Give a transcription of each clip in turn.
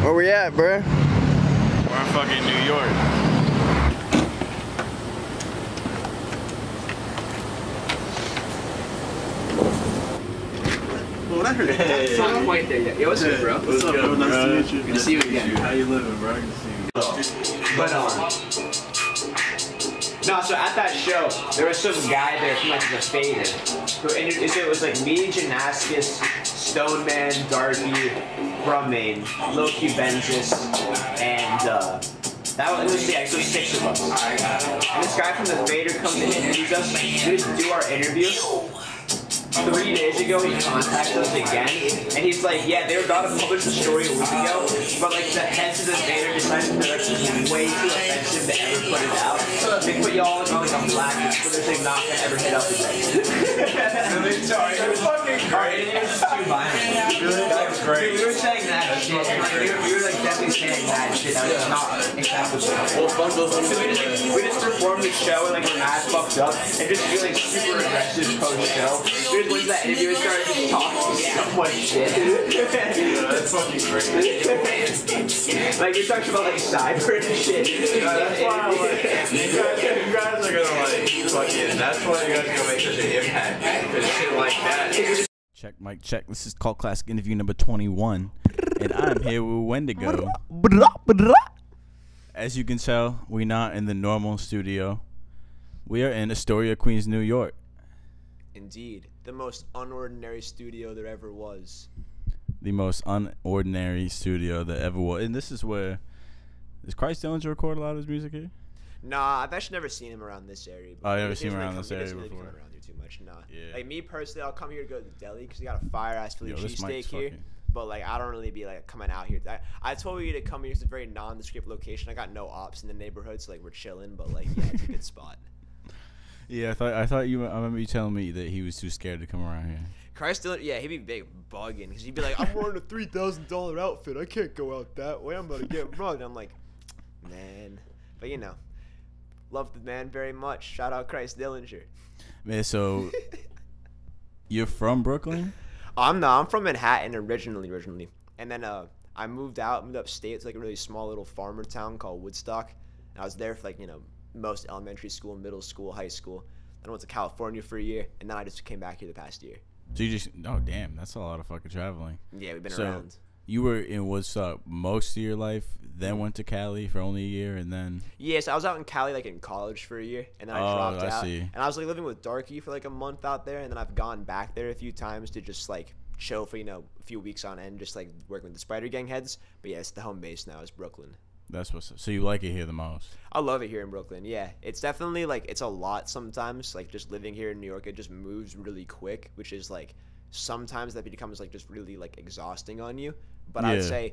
Where we at, bruh? We're in fucking New York. Well, that hurt. It's not quite there yet. Yo, what's up, bro? What's up, bro? Nice to meet you. Good to see you again. How you living, bro? Good to see you. But no, so at that show, there was some guy there from like the Fader, who it was like me, Gymnasticus, Stone Man, Darky, Brumain, Lil Cubensis, and it was 6 of us. And this guy from the Fader comes and interviews us. We just do our interview. 3 days ago, he contacted us again, and he's like, yeah, they were about to publish the story a week ago, but like the heads of the Fader decided that it's way too offensive to ever put it out. So they put y'all on like a blacklist, so they're not gonna ever hit up again. Sorry, it was fucking great. It was too violent. That was great. We were saying that shit. We were like definitely saying that shit. That was not acceptable. Well, fuck those So we just performed the show and like we're ass fucked up and just feel like super aggressive post-show. We just went to that interview and started just talking so much shit. That's fucking great. Like you're talking about like cyber and shit. That's why I'm like, you guys are gonna like fucking. That's why you guys are gonna make such an impact for shit like that. Check, mic check. This is Cult Classic interview number 21, and I'm here with Wendigo. As you can tell, we're not in the normal studio. We are in Astoria, Queens, New York. Indeed, the most unordinary studio there ever was. The most unordinary studio that ever was. And this is where... Does Christ Dillinger record a lot of his music here? Nah, I've actually never seen him around this area. Oh, you never seen him around this area before? He doesn't really come around here too much, nah. Yeah. Like, me personally, I'll come here to go to the deli because he got a fire-ass Philly cheesesteak here. Fucking... But, like, I don't really be, like, coming out here. I told you to come here. It's a very nondescript location. I got no ops in the neighborhood, so, like, we're chilling. But, like, yeah, it's a good spot. Yeah, I thought you. I remember you telling me that he was too scared to come around here. Christ, yeah, he'd be big bugging because he'd be like, I'm wearing a $3,000 outfit. I can't go out that way. I'm about to get mugged. I'm like, man. But, you know, love the man very much. Shout out Christ Dillinger. Man, so you're from Brooklyn? I'm from Manhattan originally. And then I moved upstate to like a really small little farmer town called Woodstock. And I was there for like, you know, most elementary school, middle school, high school. Then I went to California for a year, and then I just came back here the past year. So you just, oh damn, that's a lot of fucking traveling. Yeah, we've been around. You were in Woodstock most of your life, then went to Cali for only a year, and then... Yeah, so I was out in Cali like in college for a year, and then I dropped out. See. And I was like living with Darky for like a month out there, and then I've gone back there a few times to just like chill for, you know, a few weeks on end, just like working with the Spider Gang heads. But yeah, it's the home base now is Brooklyn. That's what's up. So you like it here the most? I love it here in Brooklyn. Yeah, it's definitely like it's a lot sometimes. Like just living here in New York, it just moves really quick, which is like sometimes that becomes like just really like exhausting on you. But yeah. I'd say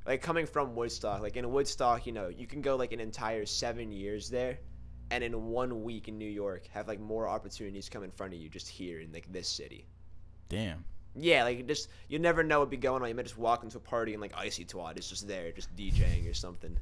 like coming from Woodstock, like in Woodstock, you know, you can go like an entire 7 years there, and in 1 week in New York have like more opportunities come in front of you just here in like this city. Damn. Yeah, like just you never know what'd be going on. You might just walk into a party and like Icy Twat is just there, just DJing or something.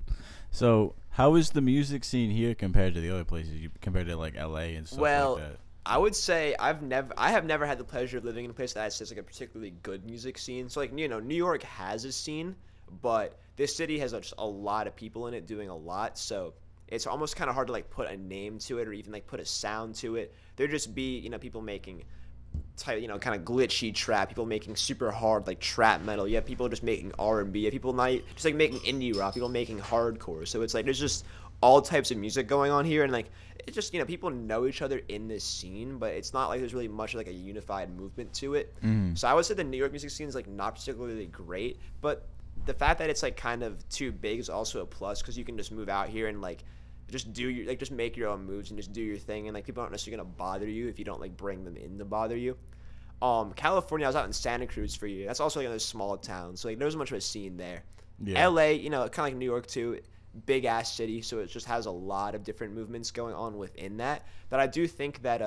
So how is the music scene here compared to the other places? Compared to like LA and stuff like that? I would say I have never had the pleasure of living in a place that has like a particularly good music scene. So like, you know, New York has a scene, but this city has just a lot of people in it doing a lot. So it's almost kind of hard to like put a name to it or even like put a sound to it. There just be, you know, people making you know, kind of glitchy trap, people making super hard like trap metal. You have people just making R&B. You have people not just like making indie rock. People making hardcore. So it's like there's just all types of music going on here, and like it's just, you know, people know each other in this scene, but it's not like there's really much like a unified movement to it. So I would say the New York music scene is like not particularly great, but the fact that it's like kind of too big is also a plus because you can just move out here and like just do your, like, just make your own moves and just do your thing, and like people aren't necessarily gonna bother you if you don't like bring them in to bother you. California, I was out in Santa Cruz for a year. That's also like another small town, so like there's much of a scene there. Yeah. LA, you know, kind of like New York too, big ass city, so it just has a lot of different movements going on within that. But I do think that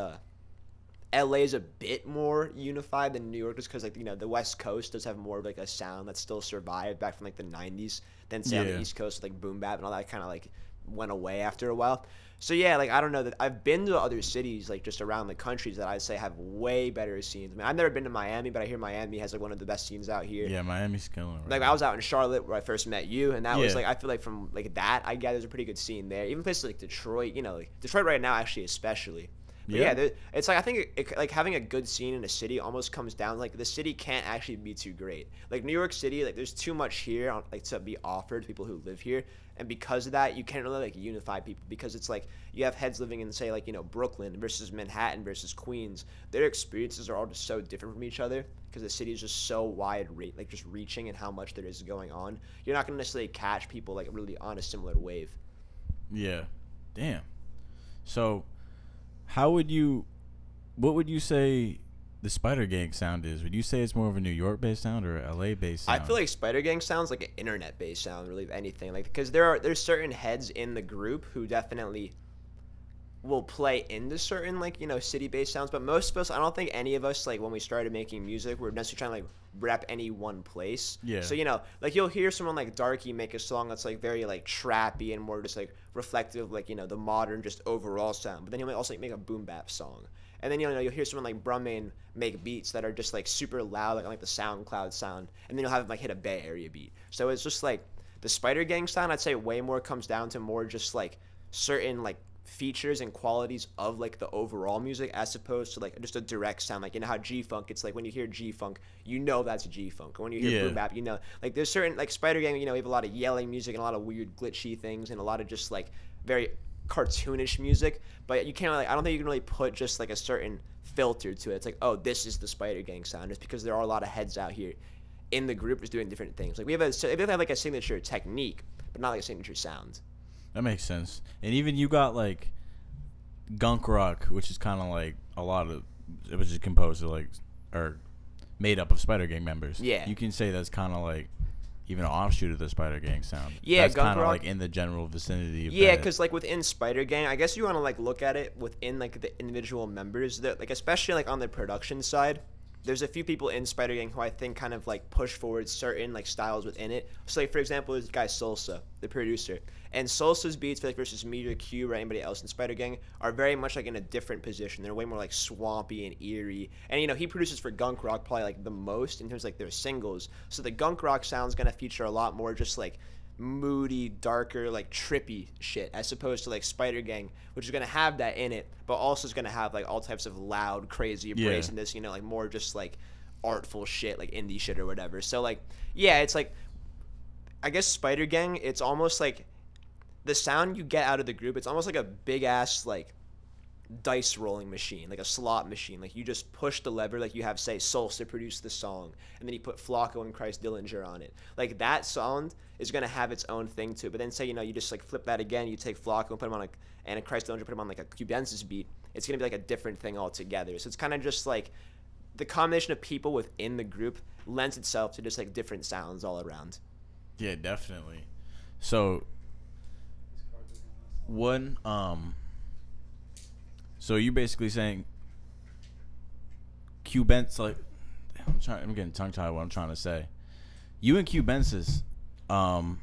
LA is a bit more unified than New York, just because like, you know, the West Coast does have more of like a sound that still survived back from like the 90s than say on the East Coast, like boom bap and all that kind of like went away after a while. So yeah, like I don't know that I've been to other cities like just around the countries that I'd say have way better scenes. I mean, I've never been to Miami, but I hear Miami has like one of the best scenes out here. Yeah, Miami's killing it. Like I was out in Charlotte where I first met you, and that was Yeah. like I feel like from like that I gather there's a pretty good scene there. Even places like Detroit, like Detroit right now actually especially. But Yeah. it's like I think like having a good scene in a city almost comes down like the city can't actually be too great. Like New York City, like there's too much here like to be offered to people who live here, and because of that, you can't really like unify people because it's like you have heads living in say like Brooklyn versus Manhattan versus Queens. Their experiences are all just so different from each other because the city is just so wide, like just reaching and how much there is going on. You're not gonna necessarily catch people like really on a similar wave. Yeah. Damn. So, what would you say the Spider Gang sound is? Would you say it's more of a New York based sound or a LA based sound? I feel like Spider Gang sounds like an internet based sound, really, if anything. Like because there's certain heads in the group who definitely will play into certain like city based sounds, but most of us, I don't think any of us like when we started making music we're necessarily trying to like rep any one place. Yeah. So like you'll hear someone like Darky make a song that's like very like trappy and more just like reflective like the modern just overall sound, but then he'll also like, make a boom bap song. And then you'll hear someone like Brummain make beats that are just like super loud, like on like the SoundCloud sound, and then you'll have him like hit a Bay Area beat. So it's just like the Spider Gang sound, I'd say way more comes down to more just like certain like features and qualities of like the overall music as opposed to like just a direct sound. Like how G-Funk, it's like when you hear G-Funk, that's G-Funk. When you hear boom bap, like there's certain like Spider Gang, we have a lot of yelling music and a lot of weird glitchy things and a lot of just like very cartoonish music, but you can't I don't think you can really put just like a certain filter to it. It's like, oh, this is the Spider Gang sound, just because there are a lot of heads out here in the group is doing different things. Like we have like a signature technique, but not like a signature sound. That makes sense. And even you got like Gunk Rock, which is kind of like a lot of, which is composed of like, or made up of Spider Gang members. Yeah. You can say that's kind of like even an offshoot of the Spider Gang sound. Yeah, that's Gunk kind of Rock. like in the general vicinity of Yeah, that. because like within Spider Gang, I guess you want to like look at it within like the individual members that like especially like on the production side. There's a few people in Spider Gang who I think kind of like push forward certain like styles within it. So like for example, this guy Salsa, the producer, and Salsa's beats like versus me or Q or anybody else in Spider Gang are very much like in a different position. They're way more like swampy and eerie. And he produces for Gunk Rock probably like the most in terms of like their singles. So the Gunk Rock sound's gonna feature a lot more just like moody, darker, like trippy shit as opposed to like Spider Gang, which is gonna have that in it, but also is gonna have like all types of loud, crazy abrasiveness, like more just like artful shit, like indie shit or whatever. So like, yeah, it's like, I guess Spider Gang, it's almost like the sound you get out of the group, it's almost like a big ass like dice rolling machine, like a slot machine. Like you just push the lever, like you have say Souls to produce the song, and then you put Flocko and Christ Dillinger on it. Like that sound is gonna have its own thing to it. But then say you just like flip that again, you take Flocko and put him on like and Christ Dillinger put him on like a Cubensis beat. It's gonna be like a different thing altogether. So it's kind of just like the combination of people within the group lends itself to just like different sounds all around. Yeah, definitely. So one so you basically saying Cubensis, like I'm getting tongue tied what I'm trying to say. You and Cubensis, I'm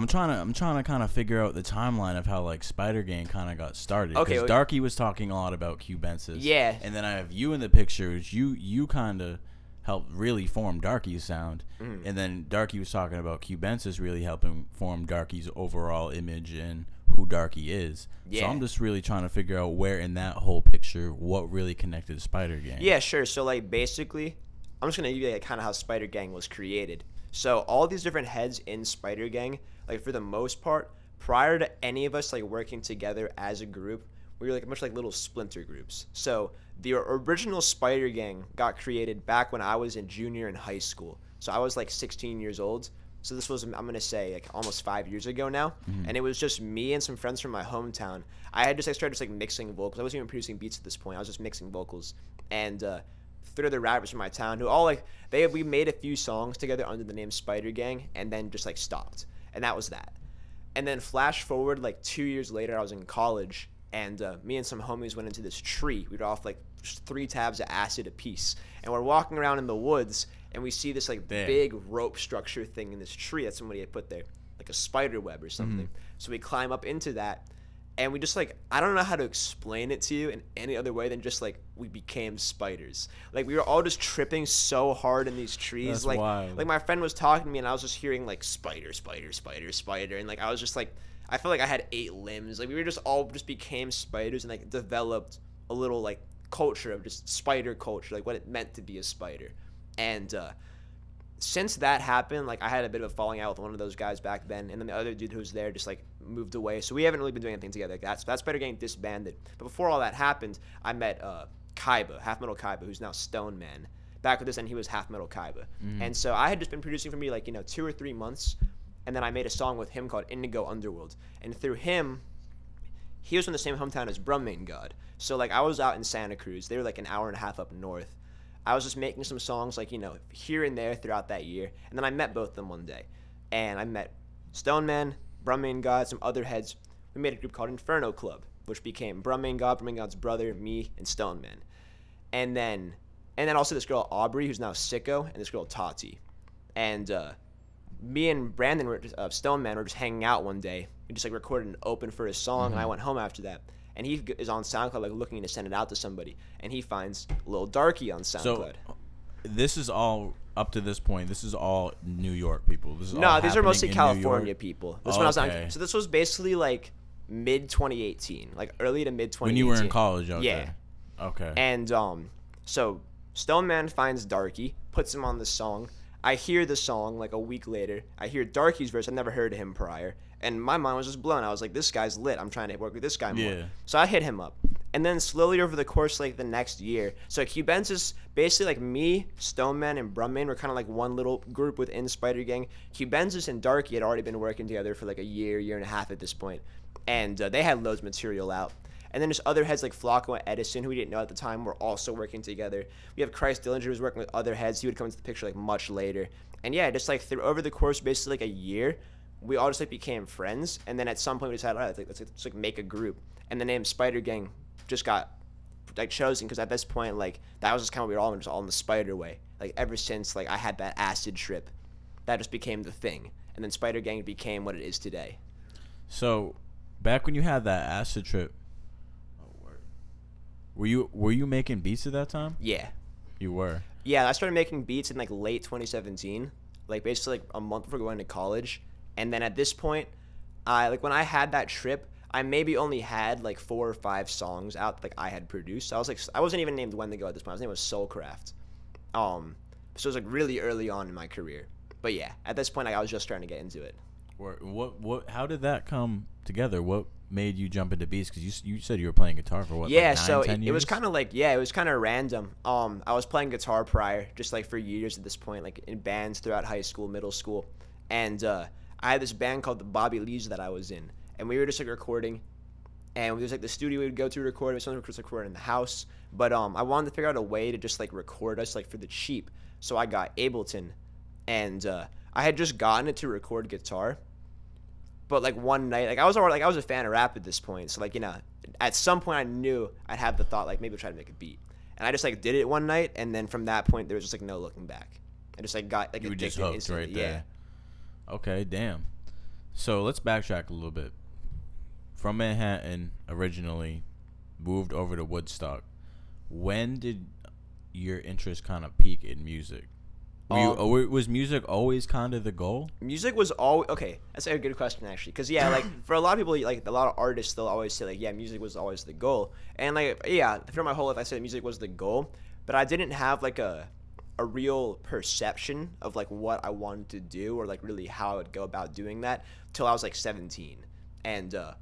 trying to kind of figure out the timeline of how like Spider Gang kind of got started. Okay, because Darky was talking a lot about Cubensis. Yeah. And then I have you in the picture. You kind of helped really form Darky's sound, and then Darky was talking about Cubensis really helping form Darky's overall image and who Darky is. Yeah. So I'm just really trying to figure out where in that whole picture what really connected to Spider Gang. Yeah, sure. So like basically, I'm just gonna give you like kind of how Spider Gang was created. So all these different heads in Spider Gang, like for the most part, prior to any of us like working together as a group, we were like much like little splinter groups. So the original Spider Gang got created back when I was in junior in high school. So I was like 16 years old. So this was, I'm going to say, like almost 5 years ago now. And it was just me and some friends from my hometown. I started just like mixing vocals. I wasn't even producing beats at this point. I was just mixing vocals. And 3 other rappers from my town who all like, we made a few songs together under the name Spider Gang and then just like stopped. And that was that. And then flash forward like 2 years later, I was in college. And me and some homies went into this tree. We were off like 3 tabs of acid apiece. And we're walking around in the woods, and we see this like big rope structure thing in this tree that somebody had put there. a spider web or something. So we climb up into that, and we just like, I don't know how to explain it to you in any other way than just like we became spiders. Like we were all just tripping so hard in these trees. That's like wild. like my friend was talking to me and I was just hearing like spider, spider, spider, spider, and like I was just like, I felt like I had 8 limbs. Like we were just all just became spiders and like developed a little like culture of just spider culture, like what it meant to be a spider. And since that happened, like I had a bit of a falling out with one of those guys back then, and then the other dude who was there just like moved away. So we haven't really been doing anything together like that. So that Spider Gang disbanded. But before all that happened, I met Kaiba, Half Metal Kaiba, who's now Stone Man. Back with this, and he was Half Metal Kaiba. And so I had just been producing for me like 2 or 3 months, and then I made a song with him called Indigo Underworld. And through him, he was from the same hometown as Brummain God. So like I was out in Santa Cruz. They were like an hour and a half up north. I was just making some songs like, here and there throughout that year. And then I met both of them one day. And I met Stoneman, Brummain God, some other heads. We made a group called Inferno Club, which became Brummain God's brother, me, and Stoneman. And then also this girl Aubrey, who's now Sicko, and this girl Tati. And me and Brandon were Stoneman were just hanging out one day. We just like recorded an open for his song, and I went home after that. And he is on SoundCloud, like looking to send it out to somebody, and he finds Lil Darky on SoundCloud. So this is all up to this point. This is all New York people. This is all No, these are mostly happening in New California York? people. This when I was Okay. on, so this was basically like mid 2018, like early to mid 2018. When you were in college, okay. Yeah. Okay. And so Stoneman finds Darky, puts him on the song. I hear the song like a week later. I hear Darky's verse. I've never heard him prior. And my mind was just blown. I was like, this guy's lit. I'm trying to work with this guy more. Yeah. So I hit him up. And then slowly over the course like the next year, so Cubensis, basically like me, Stoneman, and Brummain were kind of like one little group within Spider Gang. Cubensis and Darky had already been working together for like a year and a half at this point. And they had loads of material out. And then there's other heads like Flacco and Edison, who we didn't know at the time, were also working together. We have Christ Dillinger, who was working with other heads. He would come into the picture like much later. And yeah, just like over the course of basically like a year, we all just like became friends. And then at some point we decided, all right, let's like make a group. And the name Spider Gang just got like chosen because at this point like that was just kind of we were all just all in the spider way. Like ever since like I had that acid trip, that just became the thing. And then Spider Gang became what it is today. So back when you had that acid trip, were you making beats at that time? Yeah. You were. Yeah, I started making beats in like late 2017, like basically like a month before going to college. And then at this point, when I had that trip, I maybe only had like 4 or 5 songs out like I had produced. I wasn't even named Wendigo at this point. His name was Soulcraft. So it was like really early on in my career. But yeah, at this point, I was just starting to get into it. What? How did that come together? What made you jump into beats? Because you said you were playing guitar for what? Yeah, like 9, so 10 years? it was kind of like it was kind of random. I was playing guitar prior, just like for years at this point, like in bands throughout high school, middle school, and I had this band called the Bobby Lees that I was in, and we were just like recording, and there was like the studio we would go to record. Sometimes we would record in the house, but I wanted to figure out a way to just like record us like for the cheap. So I got Ableton, and I had just gotten it to record guitar. But like one night, like I was a fan of rap at this point, so like at some point I knew I'd have the thought like maybe I'll try to make a beat, and I just like did it one night, and then from that point there was just like no looking back. I just like got like you were addicted just hooked instantly. right there. Yeah. Okay, damn. So let's backtrack a little bit. From Manhattan originally, moved over to Woodstock. When did your interest kind of peak in music? Was music always kind of the goal? Music was always okay. That's a good question actually, because like for a lot of people, like a lot of artists, they'll always say like music was always the goal, and like for my whole life I said music was the goal, but I didn't have like a real perception of like what I wanted to do or like really how I would go about doing that till I was like 17, and I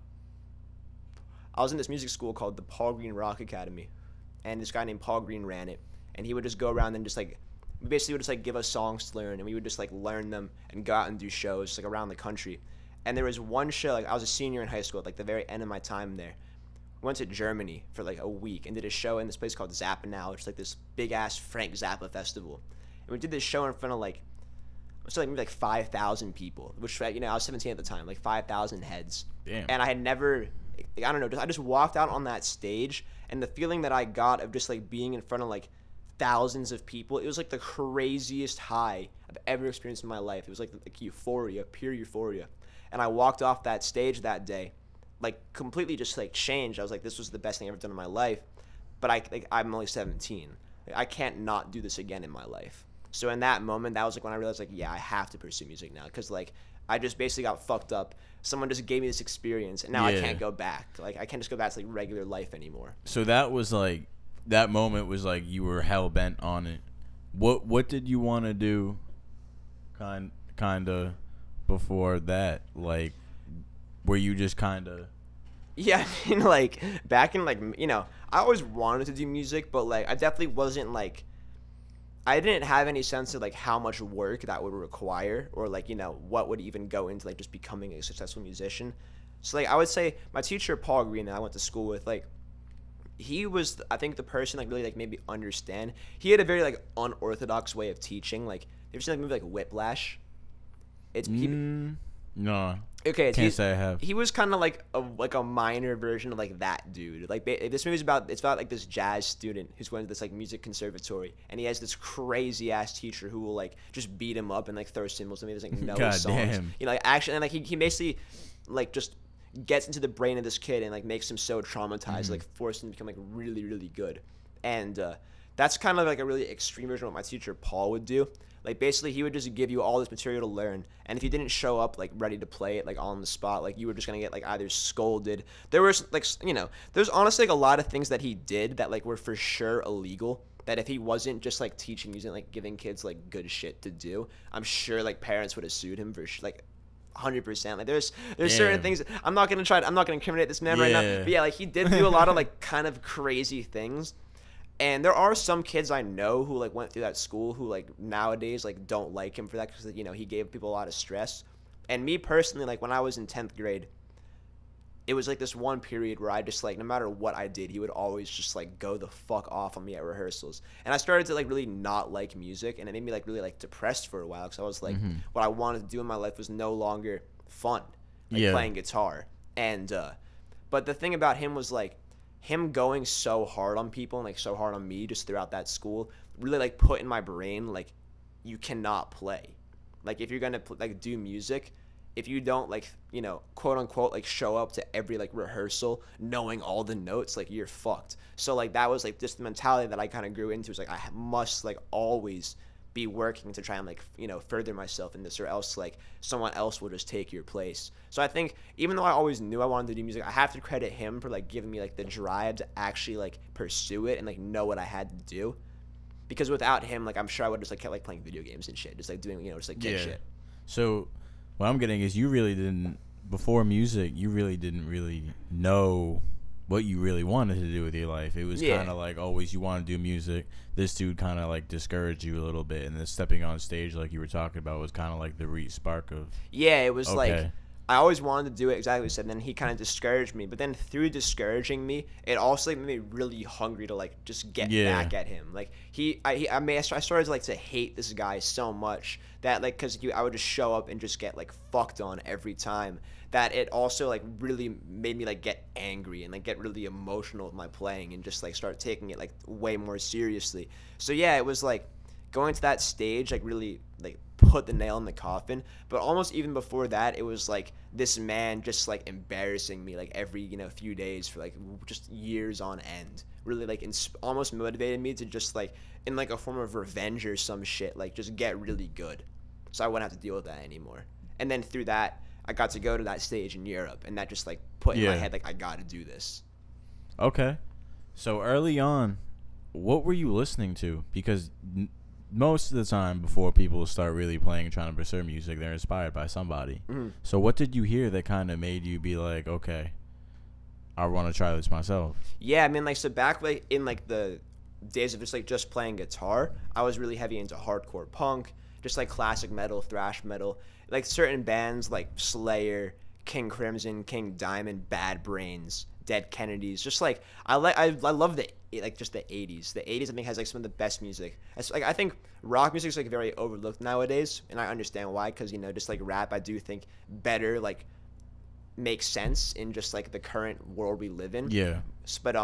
was in this music school called the Paul Green Rock Academy, and this guy named Paul Green ran it, and he would just go around and just like. We basically would just like give us songs to learn, and we would just like learn them and go out and do shows like around the country. And there was one show, like I was a senior in high school, at like the very end of my time there. We went to Germany for like a week and did a show in this place called Zappenau, which is like this big ass Frank Zappa festival. And we did this show in front of like, maybe like 5,000 people, which I was 17 at the time, like 5,000 heads. Damn. And I had never, I don't know, I just walked out on that stage, and the feeling that I got of just like being in front of like thousands of people. It was like the craziest high I've ever experienced in my life. It was like euphoria, pure euphoria. And I walked off that stage that day, like completely just like changed. I was like, this was the best thing I've ever done in my life. But I'm only 17. Like, I can't not do this again in my life. So in that moment, that was like when I realized like, yeah, I have to pursue music now, because like I just basically got fucked up. Someone just gave me this experience, and now I can't go back. Like I can't just go back to like regular life anymore. So that was like, that moment was like you were hell bent on it. What did you want to do, kind of before that? Like, were you just kind of? Yeah, I mean, like back in like, you know, I always wanted to do music, but like I definitely wasn't like, I didn't have any sense of like how much work that would require, or like, you know, what would even go into like just becoming a successful musician. So like I would say my teacher Paul Green that I went to school with, like he was, I think, the person like really like made me understand. He had a very like unorthodox way of teaching. Like, have you seen like a movie like Whiplash? No. Okay, Can't say I have. He was kind of like a minor version of like that dude. Like this movie's about, it's about like this jazz student who's going to this like music conservatory, and he has this crazy ass teacher who will like just beat him up and like throw cymbals and he doesn't know his songs. Damn. You know, like actually, and like he basically like just gets into the brain of this kid and like makes him so traumatized, like forces him to become like really really good. And that's kind of like a really extreme version of what my teacher Paul would do. Like basically he would just give you all this material to learn, and if you didn't show up like ready to play it like on the spot, like you were just gonna get like either scolded. There was like, you know, there's honestly like a lot of things that he did that like were for sure illegal, that if he wasn't just like teaching music, like giving kids like good shit to do, I'm sure like parents would have sued him for like 100%. Like there's certain things. I'm not gonna incriminate this man right now, but yeah, like he did do a lot of like kind of crazy things. And there are some kids I know who like went through that school who like nowadays like don't like him for that, because, you know, he gave people a lot of stress. And me personally, like when I was in 10th grade, it was like this one period where I just like, no matter what I did, he would always just like go the fuck off on me at rehearsals. And I started to like really not like music, and it made me like really like depressed for a while, because I was like, what I wanted to do in my life was no longer fun, like playing guitar. And but the thing about him was like, him going so hard on people and like so hard on me just throughout that school really like put in my brain like, you cannot play. Like if you're gonna like do music, if you don't like, you know, quote unquote like show up to every like rehearsal knowing all the notes, like you're fucked. So like that was like just the mentality that I kind of grew into, was like I must like always be working to try and like, you know, further myself in this, or else like someone else will just take your place. So I think even though I always knew I wanted to do music, I have to credit him for like giving me like the drive to actually like pursue it and like know what I had to do, because without him, like I'm sure I would just like kept like playing video games and shit, just like doing, you know, just like kid shit. So what I'm getting is, you really didn't, before music, you really didn't really know what you really wanted to do with your life. It was kind of like always you want to do music. This dude kind of like discouraged you a little bit, and then stepping on stage like you were talking about was kind of like the spark of. Yeah, it was like I always wanted to do it, exactly what you said, and then he kind of discouraged me. But then through discouraging me, it also like, made me really hungry to like just get back at him. Like I started to like to hate this guy so much that like, because I would just show up and just get like fucked on every time, that it also like really made me like get angry and like get really emotional with my playing and just like start taking it like way more seriously. So yeah, it was like going to that stage like really like put the nail in the coffin. But almost even before that, it was like this man just like embarrassing me like every, you know, few days for like just years on end, really like almost motivated me to just like, in like a form of revenge or some shit, like just get really good so I wouldn't have to deal with that anymore. And then through that, I got to go to that stage in Europe, and that just like put in my head like, I gotta do this. Okay. So early on, what were you listening to? Because most of the time before people start really playing and trying to pursue music, they're inspired by somebody. So what did you hear that kind of made you be like, okay, I want to try this myself? Yeah, I mean, like, so back like in like the days of just playing guitar, I was really heavy into hardcore punk, just like classic metal, thrash metal, like certain bands like Slayer, King Crimson, King Diamond, Bad Brains, Dead Kennedys. Just like I love the like just the 80s. The 80s I think has like some of the best music. Like I think rock music is like very overlooked nowadays, and I understand why, because, you know, just like rap, I do think better like makes sense in just like the current world we live in. Yeah. But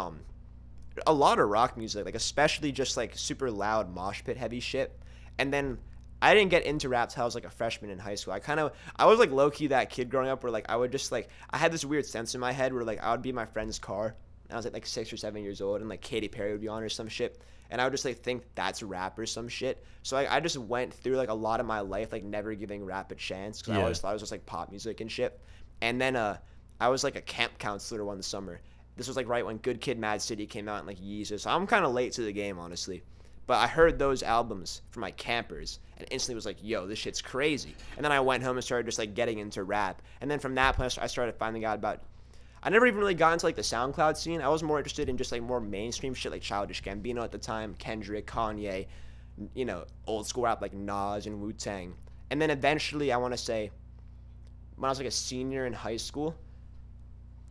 a lot of rock music, like especially just like super loud mosh pit heavy shit. And then I didn't get into rap till I was like a freshman in high school. I was like low key that kid growing up where like I would just like I had this weird sense in my head where like I would be in my friend's car and I was like 6 or 7 years old and like Katy Perry would be on or some shit. And I would just like think that's rap or some shit. So I just went through like a lot of my life like never giving rap a chance because I always thought it was just like pop music and shit. And then I was like a camp counselor one summer. This was like right when Good Kid, Mad City came out and like Yeezus. So I'm kind of late to the game, honestly. But I heard those albums from my campers and instantly was like, yo, this shit's crazy. And then I went home and started just like getting into rap. And then from that point, I started finding out about. I never even really got into like the SoundCloud scene. I was more interested in just like more mainstream shit like Childish Gambino at the time, Kendrick, Kanye, you know, old school rap like Nas and Wu-Tang. And then eventually, I want to say, when I was like a senior in high school,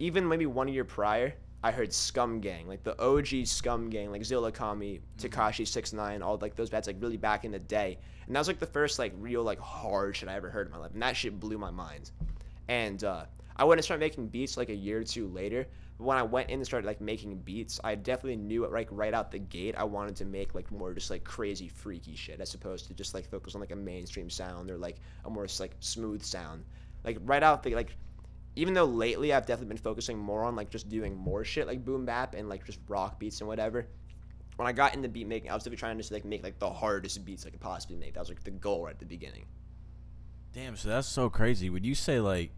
even maybe 1 year prior, I heard Scum Gang, like the OG Scum Gang, like Zilla Kami, Tekashi 6ix9ine, all like those bands like really back in the day. And that was like the first like real like hard shit I ever heard in my life. And that shit blew my mind. And I went and started making beats like a year or two later. But when I went in and started like making beats, I definitely knew it like right out the gate. I wanted to make like more just like crazy freaky shit as opposed to just like focus on like a mainstream sound or like a more like smooth sound. Like right out the like, even though lately I've definitely been focusing more on like just doing more shit like boom bap and like just rock beats and whatever. When I got into beat making, I was definitely trying to just like make like the hardest beats I could possibly make. That was like the goal right at the beginning. Damn, so that's so crazy. Would you say like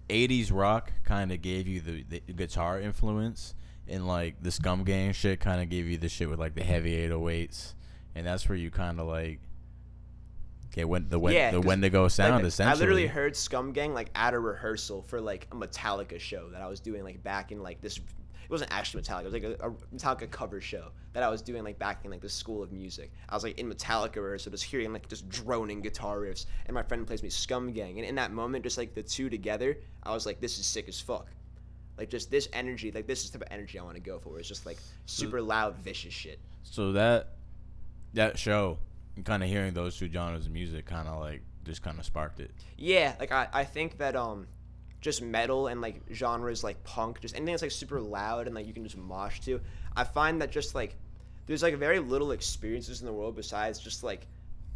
80s rock kind of gave you the guitar influence, and like the Scum Gang shit kind of gave you the shit with like the heavy 808s, and that's where you kind of like when the Wendigo sound like essentially. I literally heard Scum Gang like at a rehearsal for like a Metallica show that I was doing like back in like this. It wasn't actually Metallica. It was like a Metallica cover show that I was doing like back in like the School of Music. I was like in Metallica rehearsal, just hearing like just droning guitar riffs, and my friend plays me Scum Gang, and in that moment, just like the two together, I was like, this is sick as fuck. Like just this energy, like this is the type of energy I want to go for. It's just like super loud, vicious shit. So that show, and kind of hearing those two genres of music, kind of like just kind of sparked it. Yeah, like I think that just metal and like genres like punk, just anything that's like super loud and like you can just mosh to. I find that just like there's like very little experiences in the world besides just like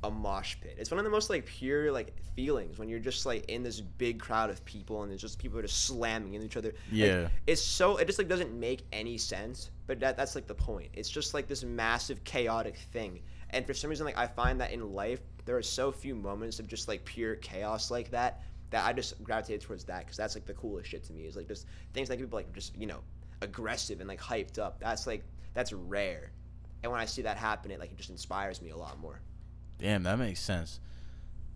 a mosh pit. It's one of the most like pure like feelings when you're just like in this big crowd of people and there's just people are just slamming into each other. Yeah. Like, it just like doesn't make any sense, but that's like the point. It's just like this massive chaotic thing. And for some reason, like I find that in life there are so few moments of just like pure chaos like that I just gravitated towards that because that's like the coolest shit to me. Is like just things like people like just, you know, aggressive and like hyped up. That's rare. And when I see that happen, it just inspires me a lot more. Damn, that makes sense.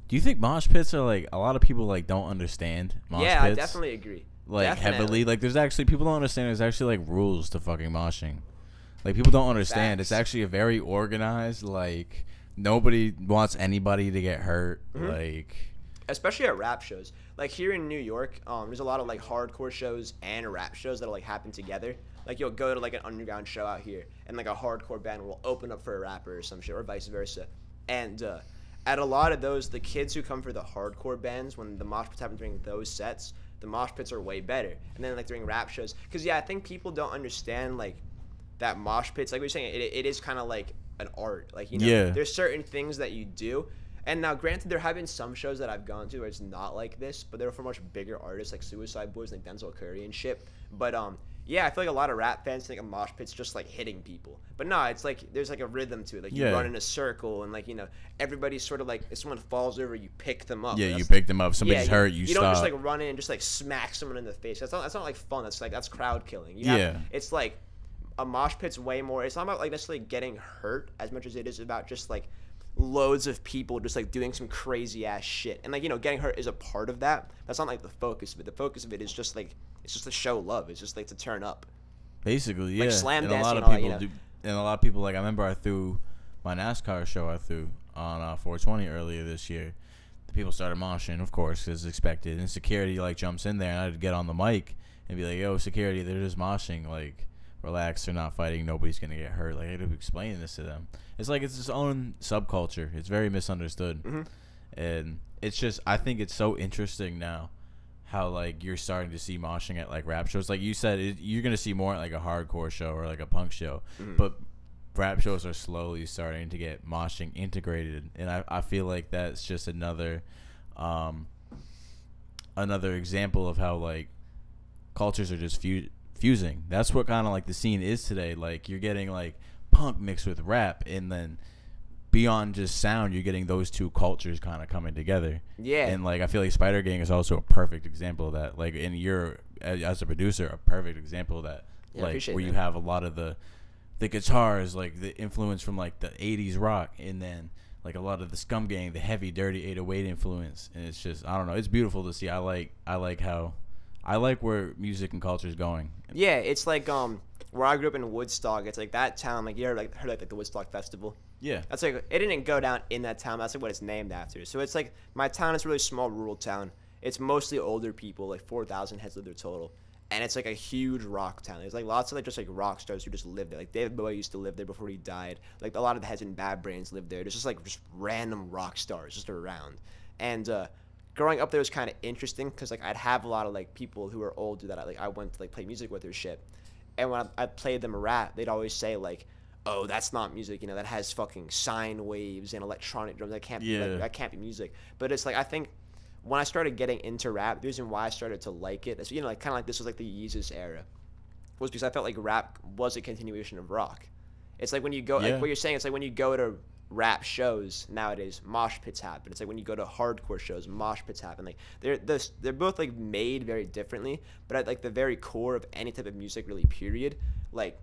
Do you think mosh pits are like a lot of people like don't understand mosh pits? I definitely agree. Like heavily, like there's actually people don't understand. There's actually like rules to fucking moshing. Like people don't understand. Facts. It's actually a very organized. Like nobody wants anybody to get hurt. Mm-hmm. Like. Especially at rap shows. Like here in New York, there's a lot of like hardcore shows and rap shows that'll like happen together. Like you'll go to like an underground show out here and like a hardcore band will open up for a rapper or some shit or vice versa. And at a lot of those, the kids who come for the hardcore bands, when the mosh pits happen during those sets, the mosh pits are way better. And then like during rap shows, because I think people don't understand like that mosh pits. Like we were saying, it is kind of like an art. Like, you know, there's certain things that you do. And now, granted, there have been some shows that I've gone to where it's not like this, but they're for much bigger artists like Suicide Boys, like Denzel Curry and shit. But yeah, I feel like a lot of rap fans think a mosh pit's just like hitting people. But no, it's like there's like a rhythm to it. Like you run in a circle and like, you know, everybody's sort of like if someone falls over, you pick them up. Yeah, you pick them up. Somebody's hurt, you stop. You don't just like run in and just like smack someone in the face. That's not like fun. That's crowd killing. It's like a mosh pit's way more. It's not about like necessarily getting hurt as much as it is about just like loads of people just like doing some crazy ass shit. And like, you know, getting hurt is a part of that. That's not like the focus of it. The focus of it is just like it's just to show love. It's just like to turn up. Basically, yeah. Like slam dancing. A lot of people that, you know? And a lot of people, like I remember I threw my NASCAR show on 420 earlier this year. The people started moshing, of course, as expected. And security like jumps in there, and I'd get on the mic and be like, "Yo, security, they're just moshing. Like, relax, they're not fighting. Nobody's gonna get hurt." Like I had to explain this to them. It's like it's its own subculture. It's very misunderstood, and it's just I think it's so interesting now how like you're starting to see moshing at like rap shows. Like you said, you're gonna see more at like a hardcore show or like a punk show, but rap shows are slowly starting to get moshing integrated, and I feel like that's just another example of how like cultures are just fusing. That's what kind of like the scene is today. Like you're getting like punk mixed with rap, and then beyond just sound, you're getting those two cultures kind of coming together. Yeah. And like I feel like Spider Gang is also a perfect example of that. Like, and you're as a producer a perfect example of that. Yeah, like where you have a lot of the guitars, like the influence from like the 80s rock, and then like a lot of the Scum Gang, the heavy dirty 808 influence. And it's just, I don't know, it's beautiful to see. I like where music and culture is going. Yeah, it's like where I grew up in Woodstock. It's like that town. Like you ever like heard like the Woodstock Festival? Yeah. That's like it didn't go down in that town. That's like what it's named after. So it's like my town is a really small rural town. It's mostly older people. Like 4,000 heads live there total, and it's like a huge rock town. There's like lots of like just like rock stars who just live there. Like David Bowie used to live there before he died. Like a lot of the heads in Bad Brains live there. There's just like just random rock stars just around. And growing up there was kind of interesting because like I'd have a lot of like people who are older that I went to like play music with or shit. And when I played them rap, they'd always say like, "Oh, that's not music. You know, that has fucking sine waves and electronic drums. That can't be that can't be music." But it's like I think when I started getting into rap, the reason why I started to like it, you know, like kind of like this was like the Yeezus era, was because I felt like rap was a continuation of rock. It's like when you go, like what you're saying, it's like when you go to rap shows nowadays, mosh pits happen. It's like when you go to hardcore shows, mosh pits happen. Like they're both like made very differently, but at like the very core of any type of music, really, period, like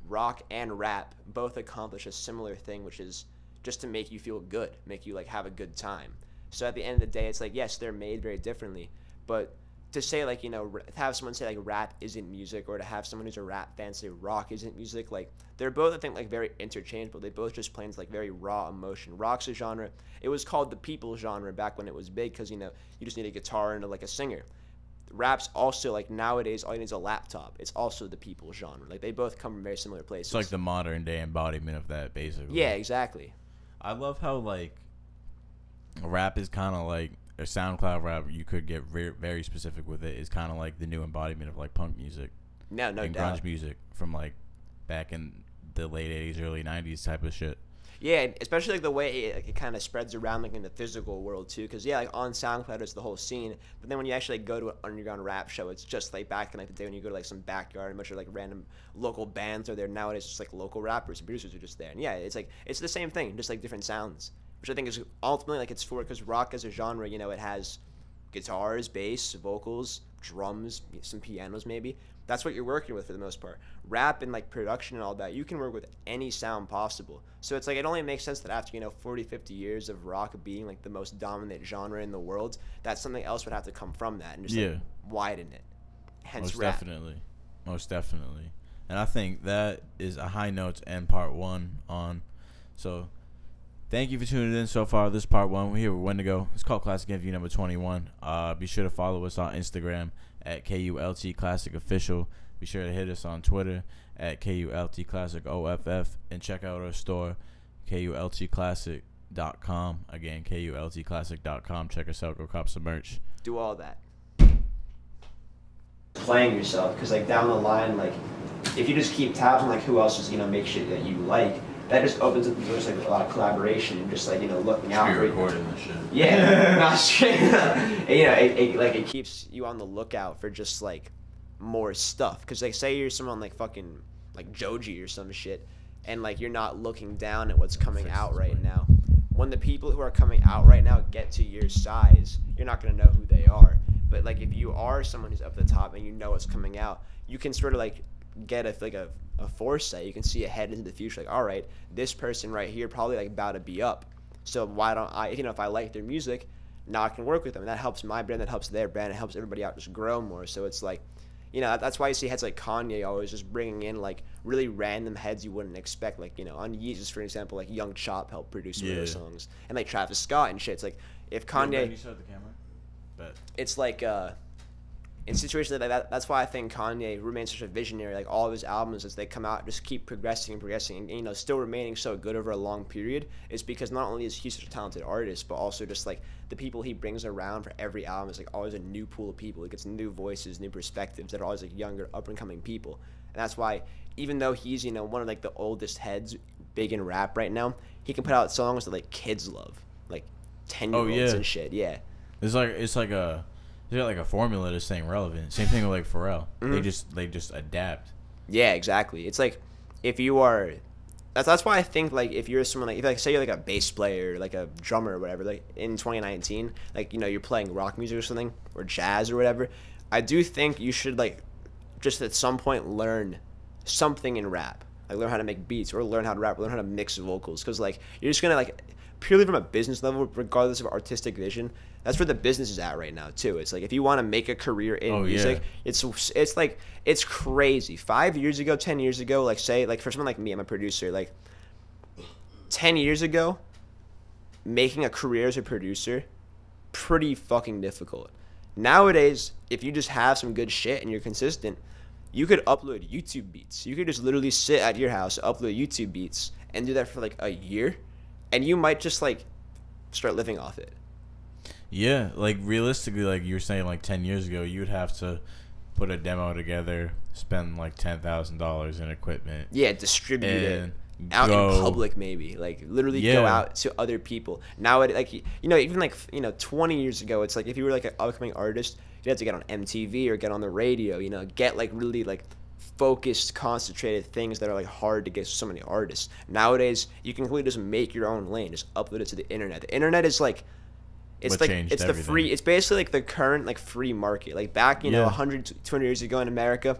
rock and rap both accomplish a similar thing, which is just to make you feel good, make you like have a good time. So at the end of the day, it's like, yes, they're made very differently, but to say like, you know, to have someone say like rap isn't music, or to have someone who's a rap fan say rock isn't music, like they're both, I think, like very interchangeable. They both just play into like very raw emotion. Rock's a genre. It was called the people genre back when it was big because, you know, you just need a guitar and like a singer. Rap's also like nowadays all you need is a laptop. It's also the people genre. Like they both come from very similar places. It's like the modern day embodiment of that, basically. Yeah, exactly. I love how like rap is kind of like a SoundCloud rap. You could get very specific with it. Is kind of like the new embodiment of like punk music. No and doubt. Grunge music from like back in the late 80s, early 90s type of shit. Yeah, especially like the way it kind of spreads around like in the physical world too. Because yeah, like on SoundCloud it's the whole scene, but then when you actually go to an underground rap show, it's just like back in like the day when you go to like some backyard and a bunch of like random local bands are there. Nowadays it's just like local rappers and producers are just there. And yeah, it's like it's the same thing, just like different sounds, which I think is ultimately like it's for, because rock as a genre, you know, it has guitars, bass, vocals, drums, some pianos maybe. That's what you're working with for the most part. Rap and like production and all that, you can work with any sound possible. So it's like it only makes sense that after, you know, 40, 50 years of rock being like the most dominant genre in the world, that something else would have to come from that and just like widen it. Hence rap. Most definitely. And I think that is a high note to end part one on. So thank you for tuning in so far. This is part one. We're here with Wendigo. It's called Classic Interview number 21. Be sure to follow us on Instagram at KULT Classic Official. Be sure to hit us on Twitter at KULT Classic OFF, and check out our store, KULTClassic.com. Again, KULTClassic.com. Check us out. Go cop some merch. Do all that. Playing yourself, because like down the line, like if you just keep tabs on like who else is, you know, make shit that you like, that just opens up the doors like a lot of collaboration and just like, you know, looking out for recording this shit. Yeah, not straight. You know, it keeps you on the lookout for just like more stuff. Because like say you're someone like fucking like Joji or some shit, and like you're not looking down at what's coming out right now. When the people who are coming out right now get to your size, you're not gonna know who they are. But like if you are someone who's up the top and you know what's coming out, you can sort of like get a foresight. You can see ahead into the future, like, all right, this person right here probably like about to be up, so why don't I, you know, if I like their music, now I can work with them, and that helps my brand, that helps their brand, it helps everybody out just grow more. So it's like, you know, that's why you see heads like Kanye always just bringing in like really random heads you wouldn't expect, like, you know, on Yeezus for example, like Young Chop helped produce some of those songs, and like Travis Scott and shit. It's like if Kanye, you start the camera? But it's like in situations like that, that's why I think Kanye remains such a visionary. Like all of his albums, as they come out, just keep progressing and progressing, and still remaining so good over a long period. Is because not only is he such a talented artist, but also just like the people he brings around for every album is like always a new pool of people. He gets new voices, new perspectives that are always like younger, up and coming people, and that's why even though he's one of like the oldest heads big in rap right now, he can put out songs that like kids love, like 10-year-olds and shit. Yeah, it's like a. They got like a formula to staying relevant. Same thing with like Pharrell. Mm-hmm. They just adapt. Yeah, exactly. It's like if you are, that's why I think like if you're someone like, if like say you're like a bass player, like a drummer or whatever, like in 2019, like you're playing rock music or something or jazz or whatever, I do think you should like just at some point learn something in rap, like learn how to make beats or learn how to rap, or learn how to mix vocals, because like you're just gonna like purely from a business level, regardless of artistic vision, that's where the business is at right now too. It's like if you want to make a career in music, it's like it's crazy. 5 years ago, 10 years ago, like say like for someone like me, I'm a producer. Like 10 years ago, making a career as a producer, pretty fucking difficult. Nowadays, if you just have some good shit and you're consistent, you could upload YouTube beats. You could just literally sit at your house, upload YouTube beats, and do that for like a year, and you might just like start living off it. Yeah, like realistically, like you were saying, like 10 years ago, you would have to put a demo together, spend like $10,000 in equipment. Yeah, distribute it out in public, maybe like literally go out to other people. Now, like even like 20 years ago, it's like if you were like an upcoming artist, you have to get on MTV or get on the radio. Get like really like focused, concentrated things that are like hard to get to so many artists. Nowadays, you can completely just make your own lane, just upload it to the internet. The internet is like. It's like it's the everything. free. It's basically like the current like free market. Like back 100, 200 years ago in America,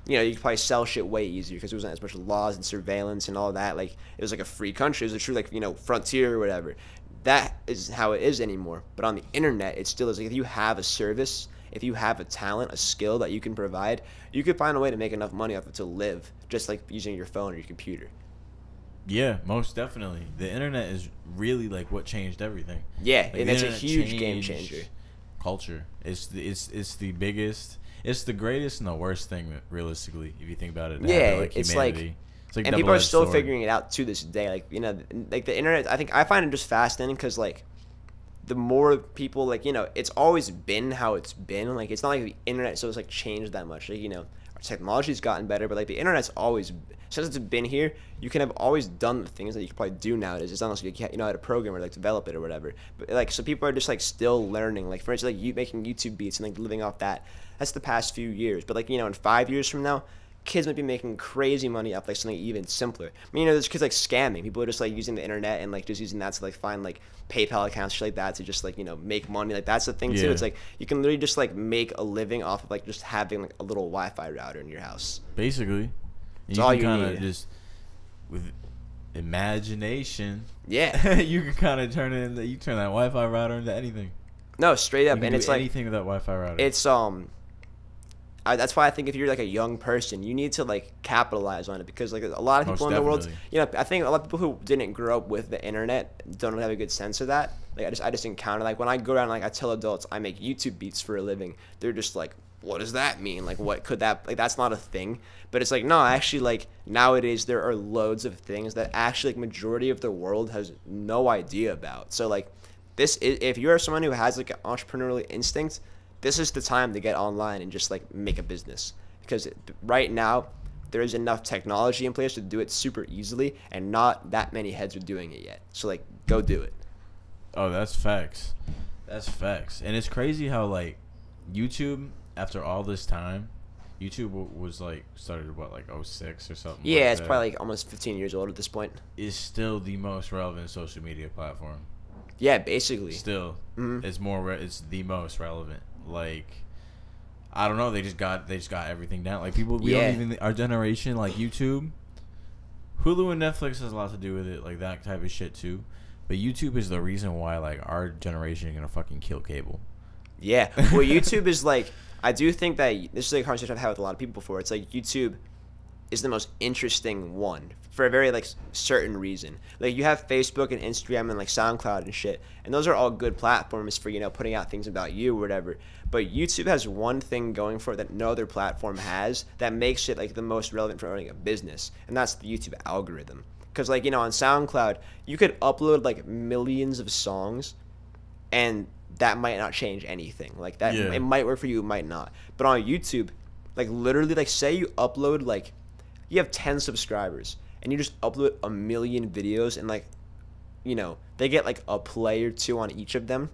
you could probably sell shit way easier because there wasn't as much laws and surveillance and all that. Like it was like a free country. It was a true like frontier or whatever. That is how it is anymore. But on the internet, it still is like if you have a service, if you have a talent, a skill that you can provide, you could find a way to make enough money off it to live, just like using your phone or your computer. Yeah, most definitely. The internet is really like what changed everything. Yeah, like, and it's a huge game changer. Culture. It's the biggest. It's the greatest and the worst thing, realistically, if you think about it. Yeah, like it's humanity. It's like and people are still sword. figuring it out to this day. Like like the internet. I find it just fascinating because like the more people like it's always been how it's been. Like it's not like the internet so it's like changed that much. Like our technology's gotten better, but like the internet's always. Since it's been here, you can have always done the things that you can probably do nowadays. It's not unless you know how to program or like develop it or whatever. But like, so people are just like still learning. Like for instance, like you making YouTube beats and like living off that. That's the past few years. But like in 5 years from now, kids might be making crazy money off like something even simpler. I mean, there's kids like scamming. People are just like using the internet and like just using that to like find like PayPal accounts, shit like that, to just like make money. Like that's the thing too. It's like you can literally just like make a living off of like just having like a little Wi-Fi router in your house. Basically. It's all you kind of need. just with imagination. Yeah, you can kind of turn it into. You turn that Wi-Fi router into anything. No, straight up, You can and do it's like anything with that Wi-Fi router. it's that's why I think if you're like a young person, you need to like capitalize on it because like a lot of people Most in the world, definitely. I think a lot of people who didn't grow up with the internet don't have a good sense of that. Like I just encounter like when I go around like I tell adults I make YouTube beats for a living, they're just like, what does that mean? Like what could that like that's not a thing. But it's like no, actually like nowadays there are loads of things that actually like majority of the world has no idea about. So like this is, if you're someone who has like an entrepreneurial instinct, this is the time to get online and just like make a business because right now there is enough technology in place to do it super easily and not that many heads are doing it yet. So like go do it. Oh, that's facts. That's facts. And it's crazy how like YouTube after all this time, YouTube was like started like 06 or something. Yeah, like it's that, probably like almost 15 years old at this point. is still the most relevant social media platform. Yeah, basically. Still, it's more. It's the most relevant. Like, I don't know. They just got everything down. Like people, we don't even our generation like YouTube, Hulu and Netflix has a lot to do with it. Like that type of shit too. But YouTube is the reason why like our generation is gonna fucking kill cable. Yeah. Well, YouTube is like I do think that this is like a conversation I've had with a lot of people before. It's like YouTube is the most interesting one for a very like certain reason. Like you have Facebook and Instagram and like SoundCloud and shit, and those are all good platforms for, you know, putting out things about you or whatever. But YouTube has one thing going for it that no other platform has that makes it like the most relevant for owning a business, and that's the YouTube algorithm. Because like, you know, on SoundCloud you could upload like millions of songs, and that might not change anything. Like that, it might work for you, it might not. But on YouTube, like literally, like say you upload like you have 10 subscribers and you just upload a million videos, and like, you know, they get like a play or two on each of them.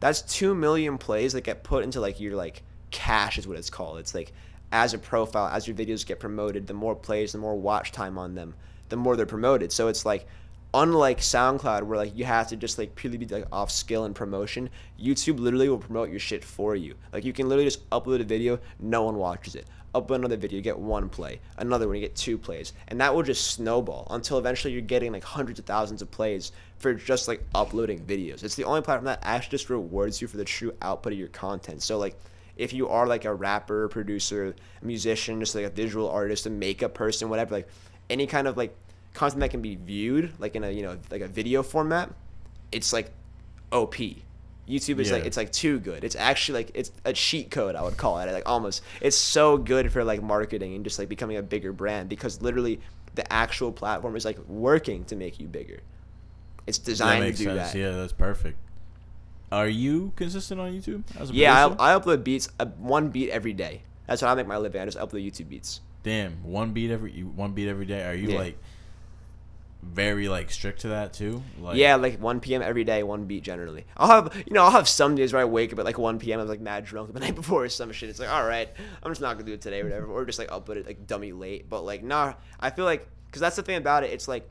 That's 2 million plays that get put into like your like cache is what it's called. It's like as a profile, as your videos get promoted, the more plays, the more watch time on them, the more they're promoted. So it's like, unlike SoundCloud where like you have to just like purely be like off skill and promotion, YouTube literally will promote your shit for you. Like you can literally just upload a video, no one watches it. Upload another video, you get 1 play. Another one, you get 2 plays. And that will just snowball until eventually you're getting like hundreds of thousands of plays for just like uploading videos. It's the only platform that actually just rewards you for the true output of your content. So like if you are like a rapper, producer, a musician, just like a visual artist, a makeup person, whatever, like any kind of like content that can be viewed like in a, you know, like a video format, it's like OP. YouTube is like, it's like too good. It's actually like, it's a cheat code, I would call it. Like almost, it's so good for like marketing and just like becoming a bigger brand, because literally the actual platform is like working to make you bigger. It's designed to do that. Yeah, that's perfect. Are you consistent on YouTube as a Yeah, producer? I upload beats, 1 beat every day. That's how I make my living. I just upload YouTube beats. Damn, one beat every day. Are you like very like strict to that too? Like, yeah, like 1 p.m. every day, 1 beat generally. I'll have some days where I wake up at like 1 p.m. I was like mad drunk the night before or some shit. It's like, all right, I'm just not gonna do it today or whatever, or just like upload it like dummy late. But like, nah, I feel like, because that's the thing about it. It's like,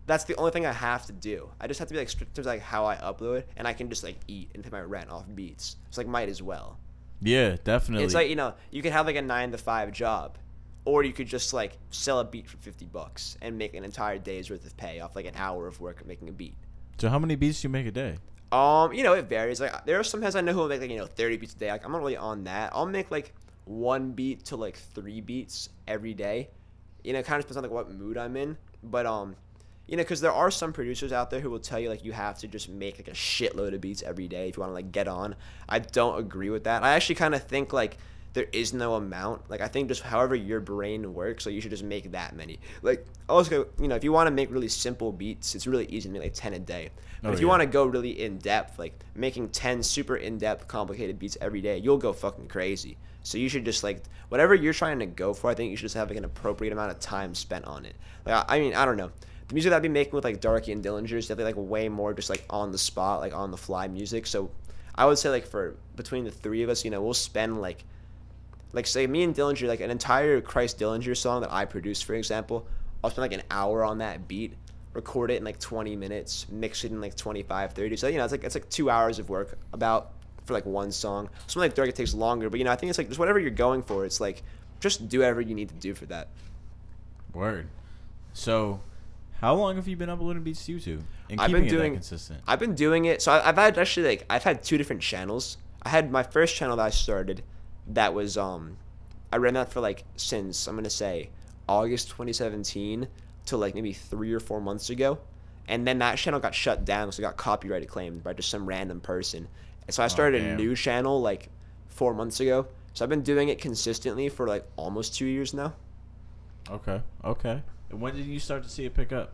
that's the only thing I have to do. I just have to be like strict to like how I upload, and I can just like eat and pay my rent off beats. It's like, might as well. Yeah, definitely. It's like, you know, you could have like a 9 to 5 job, or you could just like sell a beat for $50 and make an entire day's worth of pay off like an hour of work of making a beat. So how many beats do you make a day? You know, it varies. Like there are sometimes I know who will make like, you know, 30 beats a day. Like I'm not really on that. I'll make like 1 beat to like 3 beats every day. You know, it kind of depends on like what mood I'm in. But you know, because there are some producers out there who will tell you like you have to just make like a shitload of beats every day if you want to like get on. I don't agree with that. I actually kind of think like there is no amount. Like I think just however your brain works, so you should just make that many. Like also, you know, if you want to make really simple beats, it's really easy to make like 10 a day. But if you want to go really in depth, like making 10 super in depth complicated beats every day, you'll go fucking crazy. So you should just like whatever you're trying to go for, I think you should just have like an appropriate amount of time spent on it. Like I mean, I don't know. The music that I've been making with like Darky and Dillinger is definitely like way more just like on the spot, like on the fly music. So I would say like for between the 3 of us, you know, we'll spend like say me and Dillinger, like an entire Christ Dillinger song that I produced, for example, I'll spend like an hour on that beat, record it in like 20 minutes, mix it in like 25, 30. So, you know, it's like 2 hours of work about for like one song. Something like Dark takes longer, but you know, I think it's like just whatever you're going for, it's like just do whatever you need to do for that. Word. So how long have you been uploading beats to YouTube and I've keeping been doing it that consistent? I've been doing it. So I've had actually like I've had 2 different channels. I had my first channel that I started that was I ran that for like since I'm gonna say August 2017 to like maybe 3 or 4 months ago, and then that channel got shut down because it got copyright claimed by just some random person. And so I started a new channel like 4 months ago. So I've been doing it consistently for like almost 2 years now. Okay. And when did you start to see it pick up?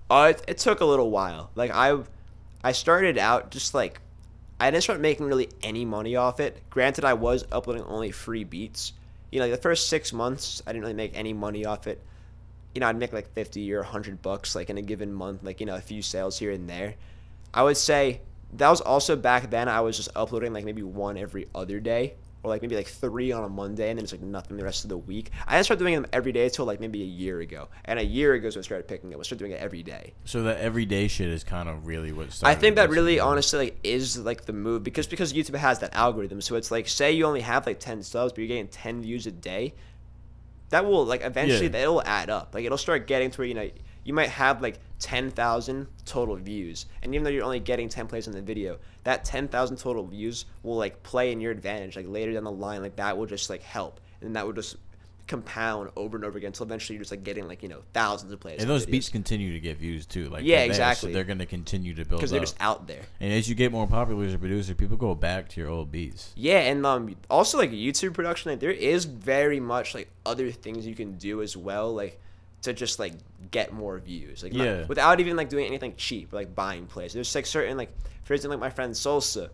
It took a little while. Like I started out just like I didn't start making really any money off it. Granted, I was uploading only free beats. You know, like the first 6 months, I didn't really make any money off it. You know, I'd make like 50 or $100 like in a given month, like, you know, a few sales here and there. I would say that was also back then I was just uploading like maybe 1 every other day, or like maybe like 3 on a Monday, and then it's like nothing the rest of the week. I didn't start doing them every day until like maybe a year ago. And a year ago is when I started picking up. I started doing it every day. So that everyday shit is kind of really what started. I think that really honestly like is like the move, because YouTube has that algorithm. So it's like, say you only have like 10 subs, but you're getting 10 views a day. That will like eventually that'll add up. Like it'll start getting to where, you know, you might have like 10,000 total views, and even though you're only getting 10 plays on the video, that 10,000 total views will like play in your advantage like later down the line. Like that will just like help, and that will just compound over and over again until eventually you're just like getting like thousands of plays. And those beats continue to get views too. Like Yeah, they're there, exactly. So they're gonna continue to build because up. they're just out there. And as you get more popular as a producer, people go back to your old beats. Yeah, and also like YouTube production, like there is very much like other things you can do as well, like to just like get more views, like Yeah. without even like doing anything cheap, like buying plays. There's like certain like, for instance, like my friend Salsa,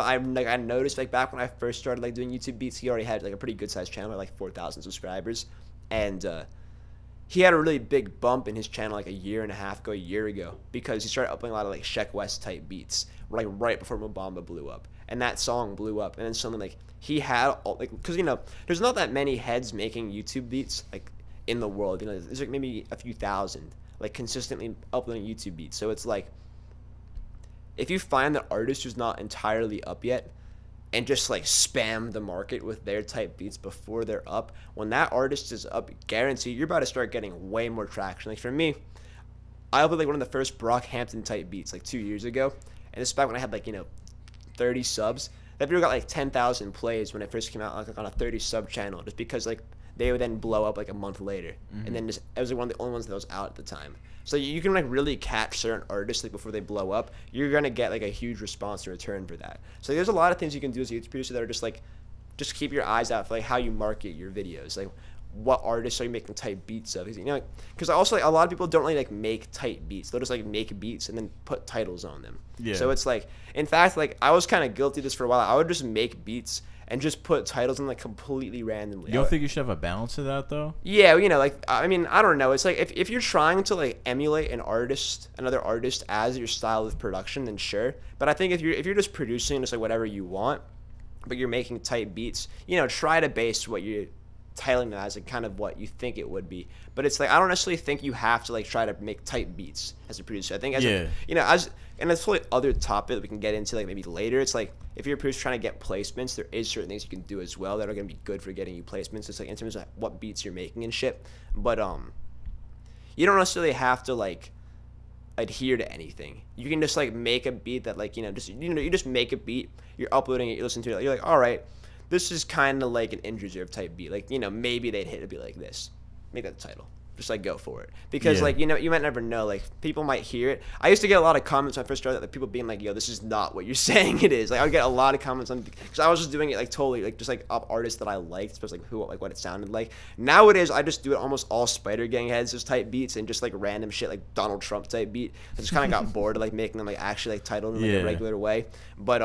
I noticed like back when I first started like doing YouTube beats, he already had like a pretty good sized channel, like 4,000 subscribers, and he had a really big bump in his channel like a year ago because he started uploading a lot of like Sheck West type beats like right before Mobamba blew up, and that song blew up, and then something like he had all, like, because there's not that many heads making YouTube beats like in the world, there's like maybe a few thousand like consistently uploading YouTube beats. So it's like if you find an artist who's not entirely up yet and just like spam the market with their type beats before they're up, when that artist is up, guarantee you're about to start getting way more traction. Like for me, I uploaded like one of the first Brockhampton type beats like 2 years ago, and this is back when I had like 30 subs. That video got like 10,000 plays when it first came out, like on a 30 sub channel, just because like they would then blow up like a month later, and then just, it was like one of the only ones that was out at the time. So you can like really catch certain artists like before they blow up. You're gonna get like a huge response in return for that. So there's a lot of things you can do as a YouTube producer that are just keep your eyes out for like how you market your videos, like what artists are you making type beats of, because also like a lot of people don't really like make type beats. They'll just like make beats and then put titles on them. Yeah. So it's like, in fact, like I was kind of guilty of this for a while. I would just make beats and just put titles in like completely randomly. You don't think you should have a balance of that though? Yeah, like I mean, I don't know. It's like if you're trying to like emulate another artist as your style of production, then sure. But I think if you're just producing just like whatever you want, but you're making type beats, try to base what you're titling them as like kind of what you think it would be. But it's like I don't necessarily think you have to like try to make type beats as a producer. I think as and that's probably other topic that we can get into like maybe later. It's like if you're a producer trying to get placements, there is certain things you can do as well that are going to be good for getting you placements. It's like in terms of what beats you're making and shit. But you don't necessarily have to like adhere to anything. You can just like make a beat that like you just make a beat, you're uploading it, you listen to it, you're like, all right, this is kind of like an injured reserve type beat, like maybe they'd hit a beat like this, make that the title, just like go for it, because like you might never know, like people might hear it. I used to get a lot of comments when I first started, like people being like, yo, this is not what you're saying it is. Like I would get a lot of comments on, because I was just doing it like totally like just like up artists that I liked, especially like what it sounded like. Nowadays I just do it almost all Spider Gang heads, just type beats, and just like random shit like Donald Trump type beat. I just kind of got bored of like making them like actually like titled in like a regular way. But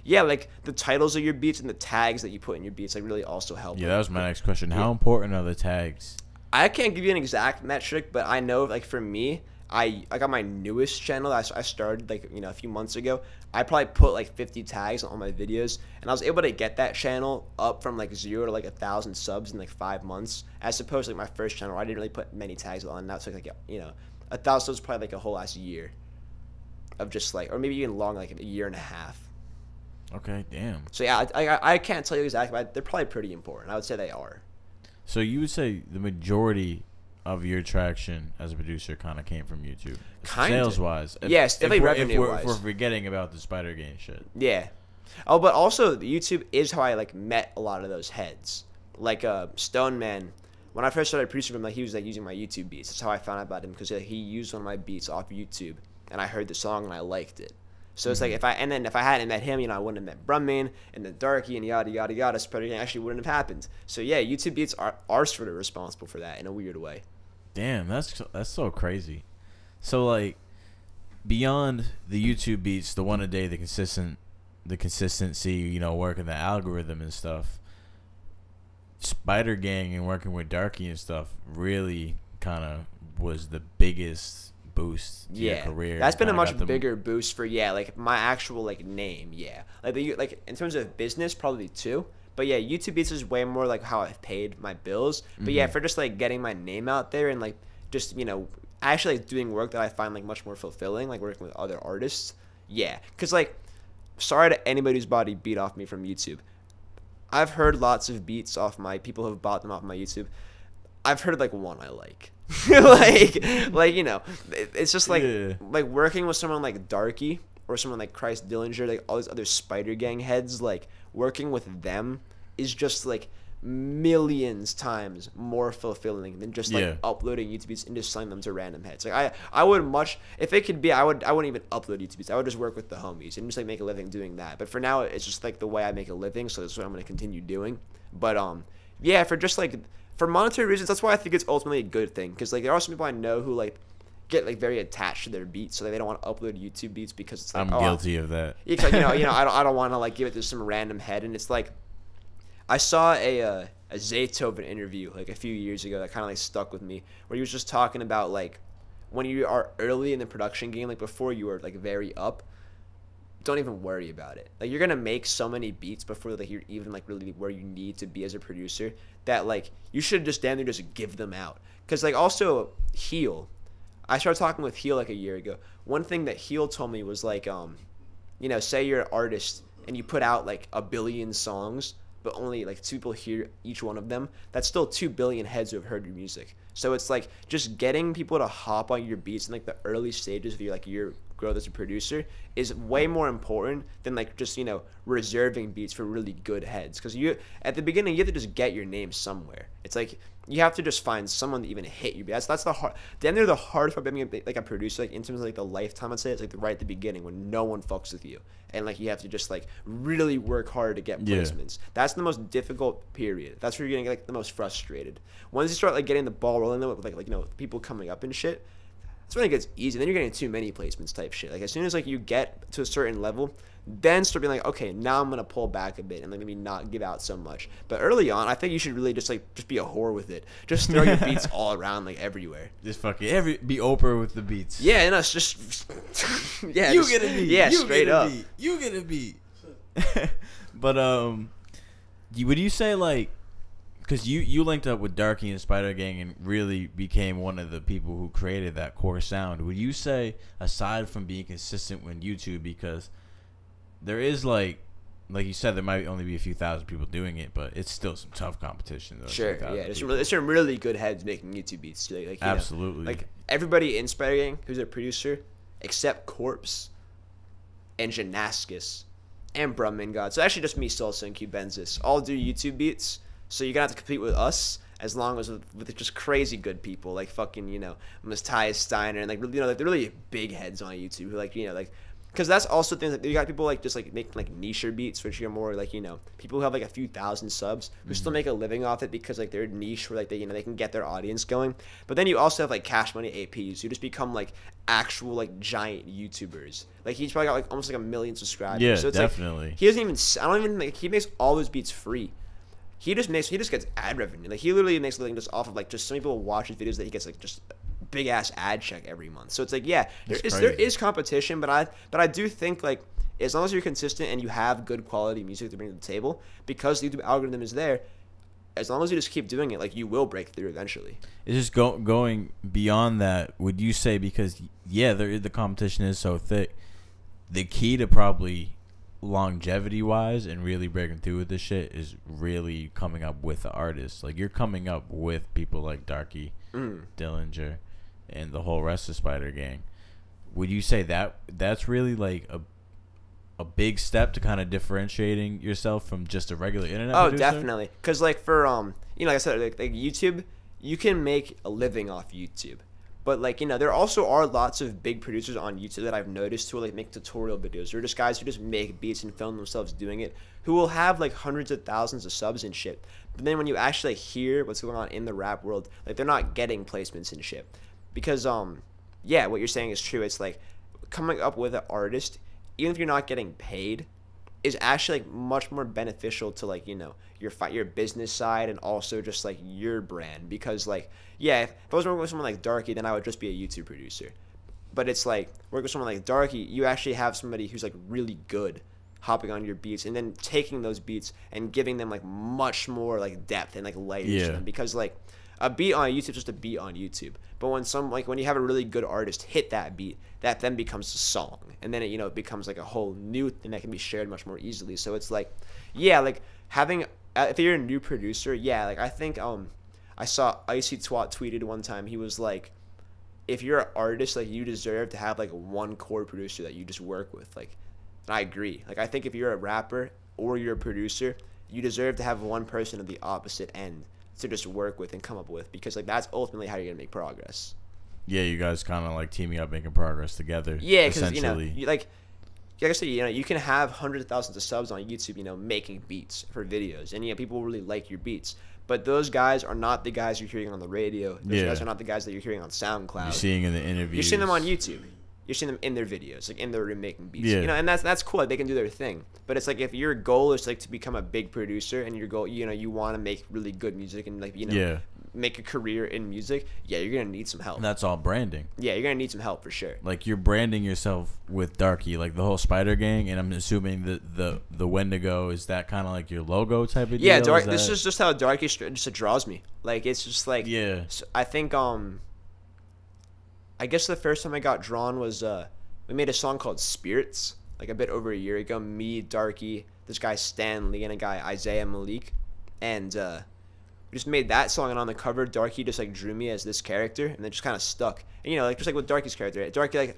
yeah, like the titles of your beats and the tags that you put in your beats like really also help. Yeah, that was my next question. How important are the tags? I can't give you an exact metric, but I know like for me, I got my newest channel that I started like a few months ago. I probably put like 50 tags on all my videos, and I was able to get that channel up from like 0 to like 1,000 subs in like 5 months, as opposed to like my first channel where I didn't really put many tags on. Now it's like 1,000 subs probably like a whole last year of just like, or maybe even long, like a year and a half. Okay, damn. So yeah, I can't tell you exactly, but they're probably pretty important. I would say they are. So you would say the majority of your traction as a producer kind of came from YouTube, sales wise. Yes, definitely revenue wise. If we're forgetting about the Spider Gang shit. Yeah. Oh, but also YouTube is how I like met a lot of those heads. Like Stone Man, when I first started producing him, like he was like using my YouTube beats. That's how I found out about him, because he used one of my beats off YouTube, and I heard the song and I liked it. So it's like if I hadn't met him, I wouldn't have met Brumman and then Darky and yada yada yada. Spider Gang actually wouldn't have happened. So yeah, YouTube beats are sort of responsible for that in a weird way. Damn, that's so crazy. So like, beyond the YouTube beats, the one a day, the consistency, working the algorithm and stuff, Spider Gang and working with Darky and stuff really kind of was the biggest boost to your career. That's been a much bigger boost for like my actual like name. Like in terms of business, probably too. But yeah, YouTube Beats is way more like how I've paid my bills. But yeah, for just like getting my name out there and like just actually like doing work that I find like much more fulfilling, like working with other artists. Yeah, because like, sorry to anybody who's bought a beat off me from YouTube. I've heard lots of beats off people who have bought them off my YouTube. I've heard like one I like. It's just like like working with someone like Darky or someone like Christ Dillinger, like all these other Spider Gang heads, like working with them is just like millions times more fulfilling than just like Yeah. uploading YouTube beats and just selling them to random heads. Like I would much, if it could be, I wouldn't even upload YouTube beats. I would just work with the homies and just like make a living doing that. But for now, it's just like the way I make a living, so that's what I'm gonna continue doing. But yeah, for just like for monetary reasons, that's why I think it's ultimately a good thing. Because like there are some people I know who like get like very attached to their beats, so they don't want to upload YouTube beats because it's like I'm guilty of that. it's like I don't want to like give it to some random head, and it's like I saw a Zaytoven interview like a few years ago that kind of like stuck with me, where he was just talking about like when you are early in the production game, like before you are like very up, don't even worry about it. Like you're gonna make so many beats before like you're even like really where you need to be as a producer that like you should just damn near just give them out. Cause like also Heel, I started talking with Heel like a year ago. One thing that Heel told me was like say you're an artist and you put out like 1 billion songs, but only like 2 people hear each one of them. That's still 2 billion heads who have heard your music. So it's like just getting people to hop on your beats in like the early stages of your growth as a producer is way more important than like just reserving beats for really good heads. Because you at the beginning you have to just get your name somewhere. It's like you have to just find someone to even hit you. That's the hard. Then they're the hardest part of being like a producer, like in terms of like the lifetime. I'd say it's like right at the beginning when no one fucks with you, and like you have to just like really work hard to get placements. That's the most difficult period. That's where you're gonna get like the most frustrated. Once you start like getting the ball rolling with like people coming up and shit, that's when it gets easy. Then you're getting too many placements type shit. Like as soon as like you get to a certain level, then start being like, okay, now I'm gonna pull back a bit and like maybe not give out so much. But early on, I think you should really just be a whore with it. Just throw your beats all around like everywhere. Just fucking be Oprah with the beats. Yeah, and us just yeah. You just, get a beat. Yeah, you straight get a up. Beat. You get a beat. But would you say like, because you linked up with Darky and Spider Gang and really became one of the people who created that core sound. Would you say, aside from being consistent with YouTube, because there is like you said, there might only be a few thousand people doing it, but it's still some tough competition though. Sure, yeah. There's some really good heads making YouTube beats. Like absolutely. Like everybody in Spider Gang who's a producer, except Corpse and Janaskis and Brahmin God. So actually just me, Salsa, and Cubensis all do YouTube beats. So you're gonna have to compete with us, as long as with just crazy good people like fucking Matthias Steiner and like like the really big heads on YouTube who because that's also things that you got people like just like making like niche beats, which are more like people who have like a few thousand subs who still make a living off it because like they're niche where like they can get their audience going. But then you also have like Cash Money APs who just become like actual like giant YouTubers. Like he's probably got like almost like 1 million subscribers. Yeah, so it's definitely. Like, he doesn't even. I don't even like. He makes all those beats free. He just gets ad revenue. Like he literally makes a living just off of like just some people watch his videos that he gets like just big ass ad check every month. So it's like there is competition, but I do think like as long as you're consistent and you have good quality music to bring to the table, because the YouTube algorithm is there, as long as you just keep doing it, like you will break through eventually. It's just going beyond that. Would you say, because the competition is so thick, the key to probably longevity wise and really breaking through with this shit is really coming up with the artists. Like you're coming up with people like Darky, Dillinger, and the whole rest of Spider Gang. Would you say that's really like a big step to kind of differentiating yourself from just a regular internet producer? Definitely. Because like for like I said, like YouTube, you can make a living off YouTube. But like there also are lots of big producers on YouTube that I've noticed who like make tutorial videos, or just guys who just make beats and film themselves doing it, who will have like hundreds of thousands of subs and shit. But then when you actually hear what's going on in the rap world, like they're not getting placements and shit. Because what you're saying is true. It's like coming up with an artist, even if you're not getting paid, is actually like much more beneficial to like your business side and also just like your brand. Because like if I was working with someone like Darky, then I would just be a YouTube producer. But it's like working with someone like Darky, you actually have somebody who's like really good hopping on your beats and then taking those beats and giving them like much more like depth and like layers to them. Because like a beat on YouTube is just a beat on YouTube. But when you have a really good artist hit that beat, that then becomes a song, and then it becomes like a whole new thing that can be shared much more easily. So it's like like having if you're a new producer, like I think I saw Icy Twat tweeted one time. He was like, if you're an artist, like you deserve to have like one core producer that you just work with. Like, and I agree. Like I think if you're a rapper or you're a producer, you deserve to have one person at the opposite end to just work with and come up with, because like that's ultimately how you're gonna make progress. Yeah, you guys kind of like teaming up, making progress together. Yeah, because essentially. like I said, you can have hundreds of thousands of subs on YouTube, making beats for videos, and people really like your beats. But those guys are not the guys you're hearing on the radio. Those guys are not the guys that you're hearing on SoundCloud. You're seeing in the interviews. You're seeing them on YouTube. You're seeing them in their videos, like in their room making beats. Yeah. And that's cool. Like, they can do their thing. But it's like if your goal is like to become a big producer, and your goal, you want to make really good music and make a career in music, you're gonna need some help. And that's all branding. Yeah, you're gonna need some help for sure. Like, you're branding yourself with Darky, like the whole Spider Gang, and I'm assuming that the Wendigo, is that kind of like your logo type of deal? Yeah, this is just how Darky just draws me. Like, it's just like, yeah. I think I guess the first time I got drawn was we made a song called Spirits like a bit over a year ago. Me, Darky, this guy Stan Lee, and a guy Isaiah Malik, and we just made that song. And on the cover, Darky just like drew me as this character, and then just kind of stuck. And like just like with Darky's character, Darky, like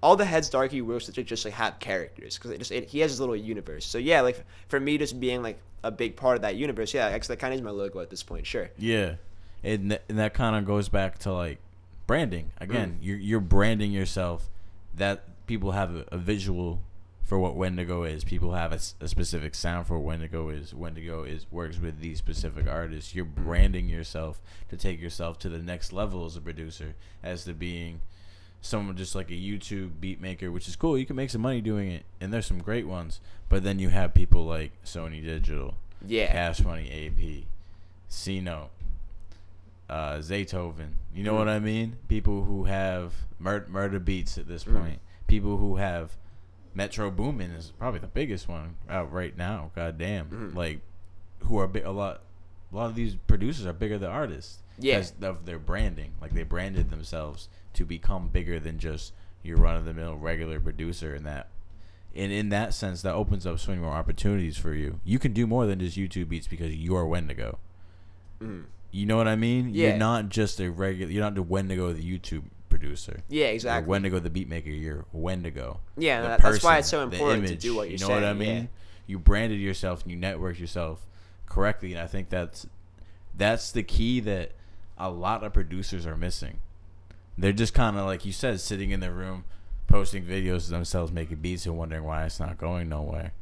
all the heads Darky works with just like have characters, because he has his little universe. So yeah, like for me just being like a big part of that universe, actually that kind of is my logo at this point. Sure. Yeah, and that kind of goes back to like branding again. You're branding yourself, that people have a visual for what Wendigo is. People have a specific sound for what Wendigo is. Works with these specific artists. You're branding yourself to take yourself to the next level as a producer, as to being someone just like a YouTube beat maker, which is cool. You can make some money doing it, and there's some great ones. But then you have people like Sony Digital, Cash Money, AP, C-Note, Zaytoven. You know what I mean? People who have Murder Beats at this point. People who have Metro Boomin is probably the biggest one out right now. Goddamn, like who are a lot of these producers are bigger than artists. Because of their branding. Like, they branded themselves to become bigger than just your run of the mill regular producer, and in that sense, that opens up so many more opportunities for you. You can do more than just YouTube beats because you're Wendigo. You know what I mean? Yeah. You're not just you're not the Wendigo the YouTube producer. Yeah, exactly. You're Wendigo the beat maker. You're Wendigo. Yeah, that's why it's so important to do what you're saying. You know what I mean? Yeah. You branded yourself and you networked yourself correctly, and I think that's the key that a lot of producers are missing. They're just kind of, like you said, sitting in their room posting videos of themselves making beats and wondering why it's not going nowhere.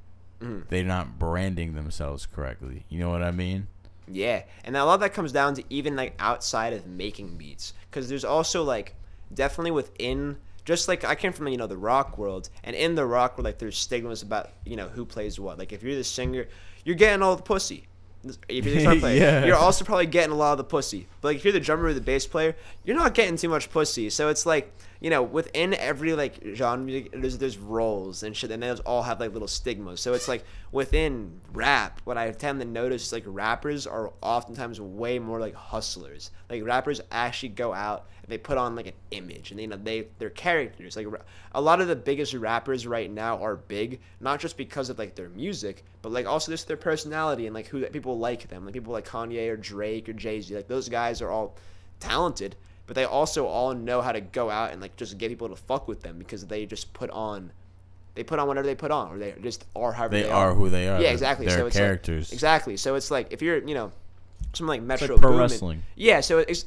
They're not branding themselves correctly. You know what I mean? Yeah, and a lot of that comes down to even like outside of making beats, because there's also like definitely within, just like I came from the rock world, and in the rock world, like there's stigmas about who plays what. Like if you're the singer, you're getting all the pussy. If you're the guitar player, you're also probably getting a lot of the pussy. But like if you're the drummer or the bass player, you're not getting too much pussy. So it's like, within every like genre music, there's roles and shit, and those all have like little stigmas. So it's like within rap, what I tend to notice is like rappers are oftentimes way more like hustlers. Like rappers actually go out and they put on like an image, and they're characters. Like a lot of the biggest rappers right now are big, not just because of like their music, but like also just their personality and like who people like them. Like people like Kanye or Drake or Jay-Z. Like those guys are all talented, but they also all know how to go out and like just get people to fuck with them, because they just put on whatever they put on, or they just are however they are. Who they are. Yeah, exactly. They're so it's characters. Like, exactly. So it's like if you're something like Metro like pro Boomin, wrestling. Yeah, so it's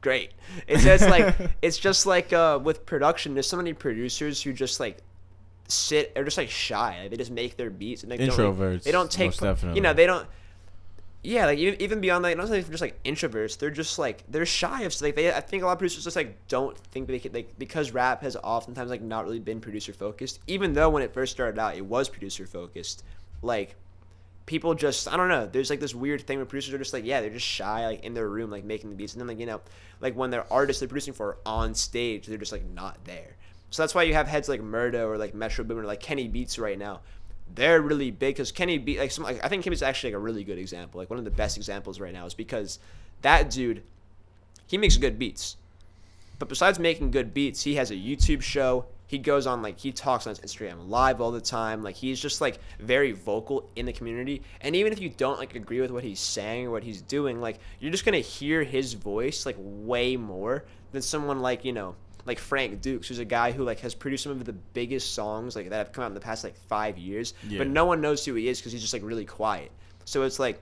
great. It's just like it's just like with production, there's so many producers who just like sit or just like shy. Like, they just make their beats and they introverts. They don't take most definitely. they don't. Yeah, like even beyond that, not only just like introverts, they're just like they're shy of like I think a lot of producers just like don't think they can, like, because rap has oftentimes like not really been producer focused. Even though when it first started out, it was producer focused. Like people just, I don't know, there's like this weird thing where producers are just like, they're just shy like in their room like making the beats, and then like like when they're artists they're producing for on stage, they're just like not there. So that's why you have heads like Murdo or like Metro Boomin or like Kenny Beats right now. They're really big because Kenny Beats, I think Kenny Beats is actually like a really good example. Like one of the best examples right now is because that dude, he makes good beats. But besides making good beats, he has a YouTube show. He goes on, like, he talks on his Instagram live all the time. Like, he's just, like, very vocal in the community. And even if you don't, like, agree with what he's saying or what he's doing, like, you're just going to hear his voice, like, way more than someone like, like Frank Dukes, who's a guy who like has produced some of the biggest songs like that have come out in the past like 5 years, Yeah. but no one knows who he is because he's just like really quiet. So it's like,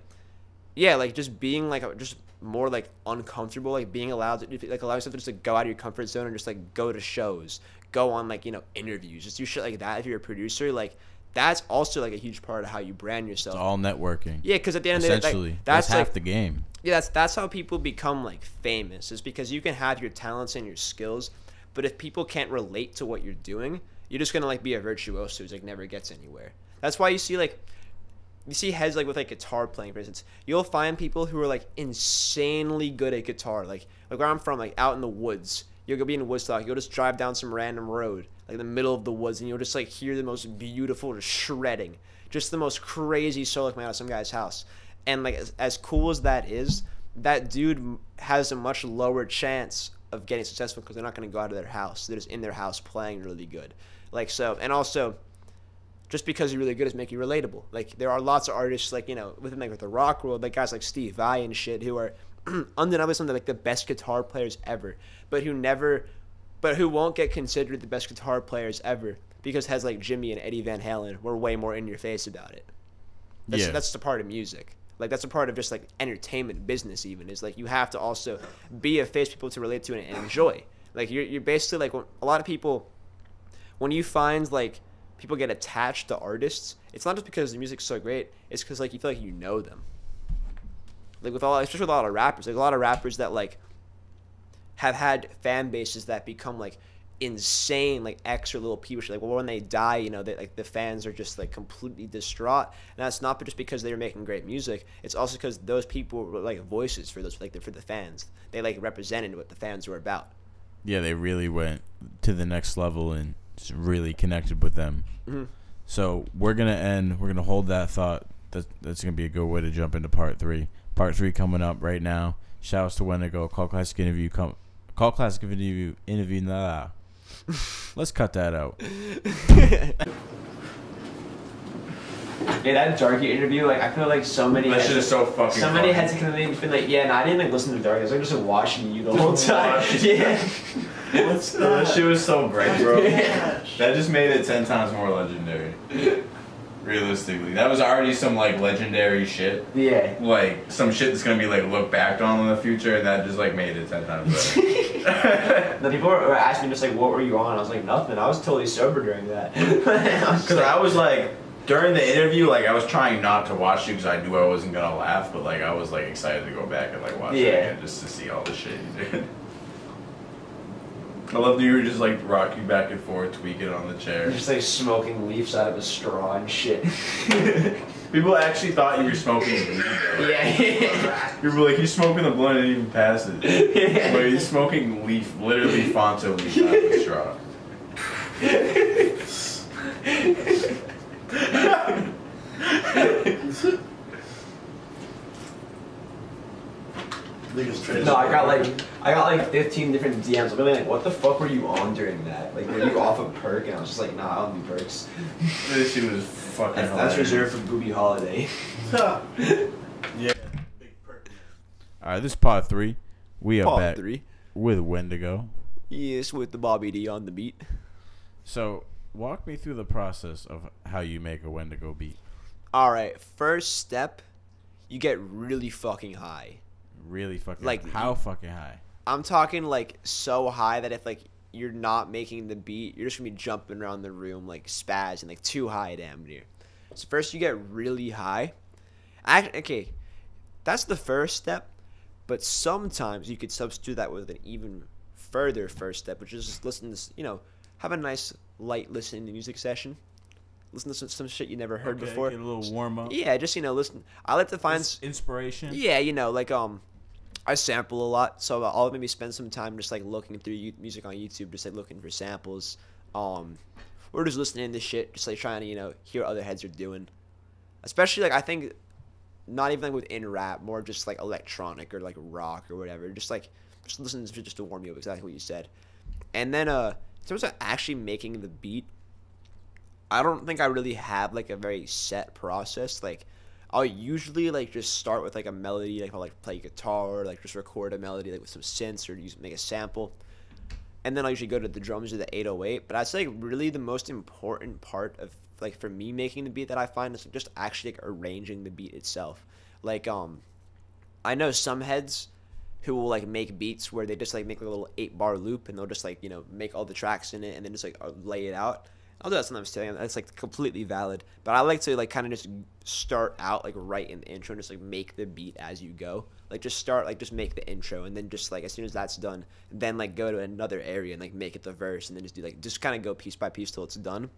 yeah, like just being like just more like uncomfortable, like being allowed to like allow yourself to just like go out of your comfort zone and just like go to shows, go on like, you know, interviews, just do shit like that. If you're a producer, like that's also like a huge part of how you brand yourself. It's all networking. Yeah, because at the end of the day, Essentially, like, that's that's half like the game. yeah, that's how people become like famous. Is because you can have your talents and your skills, but if people can't relate to what you're doing, you're just gonna like be a virtuoso who's like never gets anywhere. That's why you see heads like with like guitar playing, for instance. You'll find people who are like insanely good at guitar, like where I'm from, like out in the woods. You'll go be in Woodstock. You'll just drive down some random road, like in the middle of the woods, and you'll just like hear the most beautiful, just shredding, just the most crazy solo coming out of some guy's house. And like as cool as that is, that dude has a much lower chance of getting successful because they're not going to go out of their house. They're just in their house playing really good. Like so, and also, just because you're really good is make you relatable. Like there are lots of artists like, you know, within like with the rock world, like guys like Steve Vai and shit who are undeniably some of like the best guitar players ever, but who won't get considered the best guitar players ever because has like Jimmy and Eddie Van Halen were way more in your face about it. That's the part of music. Like that's a part of just like entertainment business. Even is like you have to also be a face people to relate to and enjoy. Like you're basically like a lot of people when you find like people get attached to artists, it's not just because the music's so great, it's because like you feel like you know them. Like especially with a lot of rappers, like a lot of rappers that like have had fan bases that become like insane, like X or Lil Peep, like well when they die, you know, they, like the fans are just like completely distraught. And that's not just because they were making great music, it's also because those people were like voices for those like for the fans. They like represented what the fans were about. Yeah, they really went to the next level and just really connected with them. Mm-hmm. So we're gonna hold that thought. That's gonna be a good way to jump into part 3. Part 3 coming up right now. Shouts to Wendigo. Cult Classic interview. Cult Classic interview. Nah. Let's cut that out. Yeah, that Darky interview, like I feel like so many. That shit is so fucking. So many heads have come in and been like, yeah, no, I didn't like listen to Darky. I was like just watching you the whole time. Yeah. What's that? That shit was so great, bro. Yeah. That just made it 10 times more legendary. Realistically, that was already some like legendary shit. Yeah. Like some shit that's gonna be like looked back on in the future, and that just like made it 10 times better. The people were asking me just like, what were you on? I was like, nothing. I was totally sober during that. Because I was like, during the interview, like I was trying not to watch you because I knew I wasn't gonna laugh, but like I was like excited to go back and like watch it again just to see all the shit you did. I love that you were just like rocking back and forth, tweaking on the chair. Just like smoking leaves out of a straw and shit. People actually thought you were smoking weed. Yeah. People were like, he's smoking the blunt and even pass it. But he's smoking leaf, literally Fonto leaf out of the straw. No, I got like 15 different DMs. I'm really like, what the fuck were you on during that? Like, were you off a perk? And I was just like, nah, I don't do perks. This shit was fucking That's reserved for Booby Holiday. Yeah. Big perk. Alright, this is part 3. We are Part back 3. with Wendigo. Yes, with the Bobby D on the beat. So walk me through the process of how you make a Wendigo beat. Alright, first step, you get really fucking high. Really fucking Like, how fucking high? I'm talking like so high that if like you're not making the beat, you're just gonna be jumping around the room like spazzing, like too high damn near. So first you get really high. Okay, that's the first step, but sometimes you could substitute that with an even further first step, which is just listen to, you know, have a nice light listening to music session. Listen to some shit you never heard before. Get a little warm up. Yeah, just, you know, listen. I like to find Inspiration. Yeah, you know, like I sample a lot, so I'll maybe spend some time just like looking through music on YouTube, just like looking for samples, or just listening to shit, just like trying to, you know, hear what other heads are doing. Especially like I think not even like within rap, more just like electronic or like rock or whatever. Just listen to just to warm you up, exactly what you said. And then in terms of actually making the beat, I don't think I really have like a very set process. Like I'll usually like just start with like a melody, like I'll like play guitar or like just record a melody like with some synths or make a sample. and then I'll usually go to the drums or the 808. But that's like really the most important part of like for me making the beat that I find is like, just actually like arranging the beat itself. Like I know some heads who will like make beats where they just like make like, a little 8-bar loop and they'll just like, you know, make all the tracks in it and then just like lay it out. I'll do that sometimes too. That's like completely valid. But I like to like kind of just start out like right in the intro and just like make the beat as you go. Like just start like just make the intro and then just like as soon as that's done, then like go to another area and like make it the verse and then just do like just kind of go piece by piece till it's done.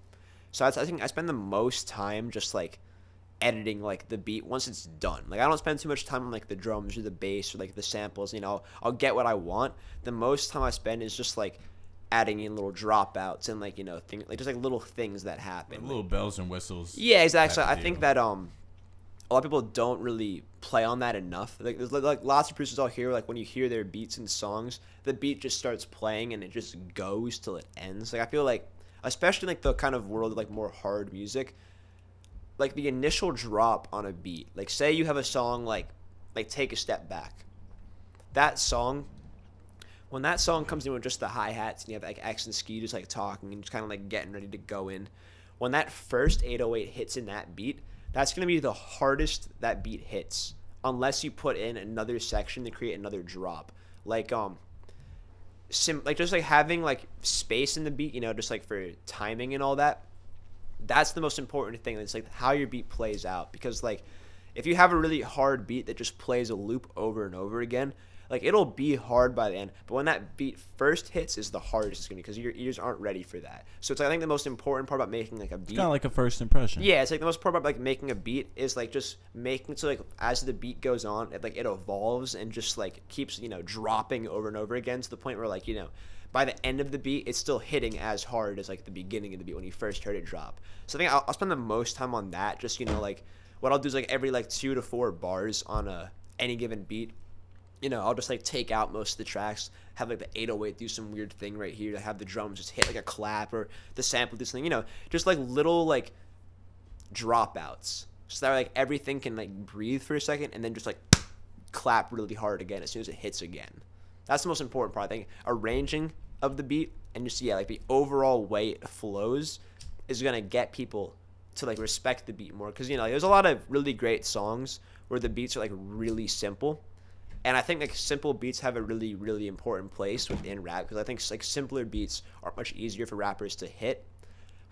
So I think I spend the most time just like editing like the beat once it's done. Like I don't spend too much time on like the drums or the bass or like the samples. You know, I'll get what I want. The most time I spend is just like adding in little dropouts and like, you know, things like just like little things that happen, like little bells and whistles. Yeah, exactly. I think that a lot of people don't really play on that enough. Like there's like lots of producers out here, like when you hear their beats and songs, the beat just starts playing and it just goes till it ends. Like I feel like, especially like the kind of world of like more hard music, like the initial drop on a beat, like say you have a song like Take a Step Back. That song, when that song comes in with just the hi-hats and you have like X and Ski just like talking and just kind of like getting ready to go in, when that first 808 hits in that beat, that's going to be the hardest that beat hits unless you put in another section to create another drop. Like like just like having like space in the beat, you know, just like for timing and all that. That's the most important thing. It's like how your beat plays out, because like if you have a really hard beat that just plays a loop over and over again, like it'll be hard by the end, but when that beat first hits is the hardest it's gonna be because your ears aren't ready for that. So it's like, I think the most important part about making like a beat, kind of like a first impression. Yeah, it's like the most part about like making a beat is like just making it so like as the beat goes on, it evolves and just like keeps, you know, dropping over and over again to the point where like, you know, by the end of the beat it's still hitting as hard as like the beginning of the beat when you first heard it drop. So I think I'll spend the most time on that. Just, you know, like what I'll do is like every like 2 to 4 bars on any given beat, you know, I'll just like take out most of the tracks, have like the 808 do some weird thing right here, to have the drums just hit like a clap, or the sample do something, you know, just like little like dropouts, so that like everything can like breathe for a second and then just like clap really hard again as soon as it hits again. That's the most important part. I think arranging of the beat and just, yeah, like the overall way it flows is gonna get people to like respect the beat more, because, you know, there's a lot of really great songs where the beats are like really simple. And I think like simple beats have a really, really important place within rap, because I think like simpler beats are much easier for rappers to hit.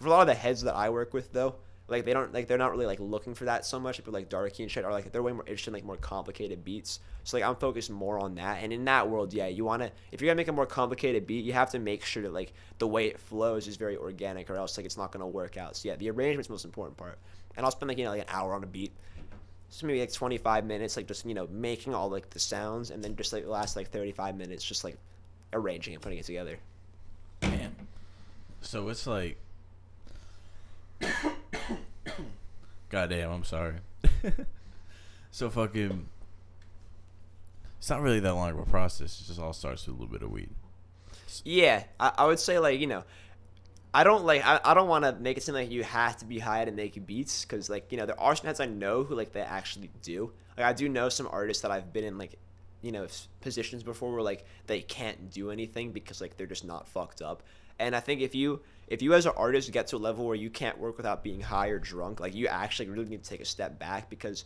For a lot of the heads that I work with though, like they're not really like looking for that so much. People like Darky and shit are like, they're way more interested in like more complicated beats. So like I'm focused more on that. And in that world, yeah, if you're gonna make a more complicated beat, you have to make sure that like the way it flows is very organic, or else like it's not gonna work out. So yeah, the arrangement's the most important part. And I'll spend like, you know, like an hour on a beat. So maybe like 25 minutes, like just, you know, making all like the sounds, and then just like the last like 35 minutes just like arranging and putting it together. Man. So it's like, goddamn, I'm sorry. So fucking, it's not really that long of a process. It just all starts with a little bit of weed. Yeah, I would say like, you know, I don't want to make it seem like you have to be high to make beats, because like, you know, there are some heads I know who like they actually do. Like I do know some artists that I've been in like, you know, positions before where like they can't do anything because like they're just not fucked up. And I think if you as an artist get to a level where you can't work without being high or drunk, like you actually really need to take a step back, because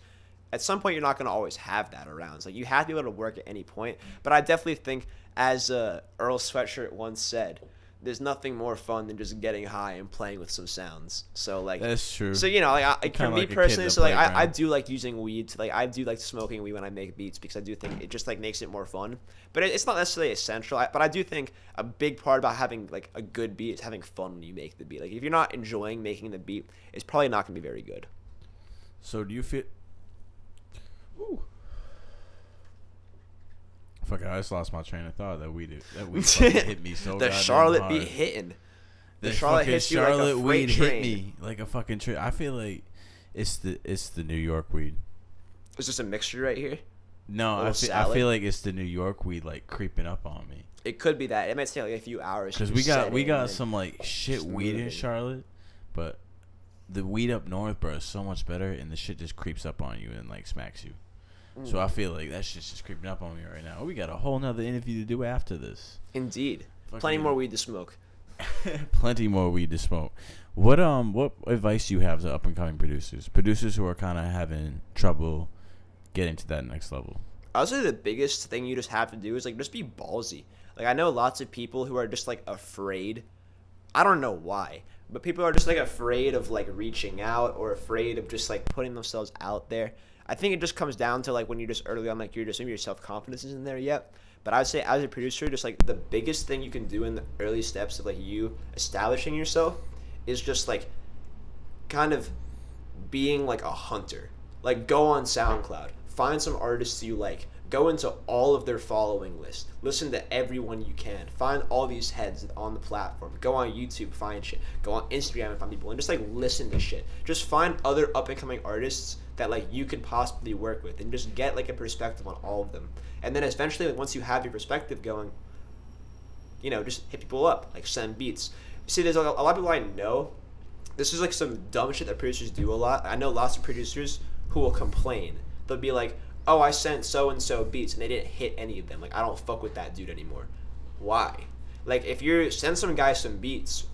at some point you're not going to always have that around. It's like you have to be able to work at any point. But I definitely think, as Earl Sweatshirt once said, there's nothing more fun than just getting high and playing with some sounds. So like, that's true. So, you know, like for me personally, so like I do like using weed to like, I do like smoking weed when I make beats, because I do think it just like makes it more fun. But it's not necessarily essential. But I do think a big part about having like a good beat is having fun when you make the beat. Like if you're not enjoying making the beat, it's probably not going to be very good. So do you feel? Ooh. Fuck, I just lost my train of thought. That weed fucking hit me so the Charlotte hard. Be hitting. The Charlotte hits you like a freight train. Hit me like a fucking train. I feel like it's the New York weed. Is this a mixture right here? No, I feel like it's the New York weed like creeping up on me. It could be that. It might take like a few hours. Because we got some like shit weed in Charlotte, but the weed up north, bro, is so much better, and the shit just creeps up on you and like smacks you. So I feel like that shit's just creeping up on me right now. We got a whole nother interview to do after this. Indeed. Plenty more weed to smoke. Plenty more weed to smoke. What advice do you have to up and coming producers who are kind of having trouble getting to that next level? I would say the biggest thing you just have to do is like just be ballsy. Like I know lots of people who are just like afraid. I don't know why, but people are just like afraid of like reaching out or afraid of just like putting themselves out there. I think it just comes down to like when you're just early on, like you're just maybe your self confidence isn't there yet. But I would say as a producer, just like the biggest thing you can do in the early steps of like you establishing yourself is just like kind of being like a hunter. Like go on SoundCloud, find some artists you like, go into all of their following list, listen to everyone you can, find all these heads on the platform, go on YouTube, find shit, go on Instagram and find people, and just like listen to shit. Just find other up and coming artists that like you could possibly work with, and just get like a perspective on all of them. And then eventually, like, once you have your perspective going, you know, just hit people up, like send beats. See, there's a lot of people I know. This is like some dumb shit that producers do a lot. I know lots of producers who will complain. They'll be like, oh, I sent so-and-so beats and they didn't hit any of them. Like, I don't fuck with that dude anymore. Why? Like, if you send some guy some beats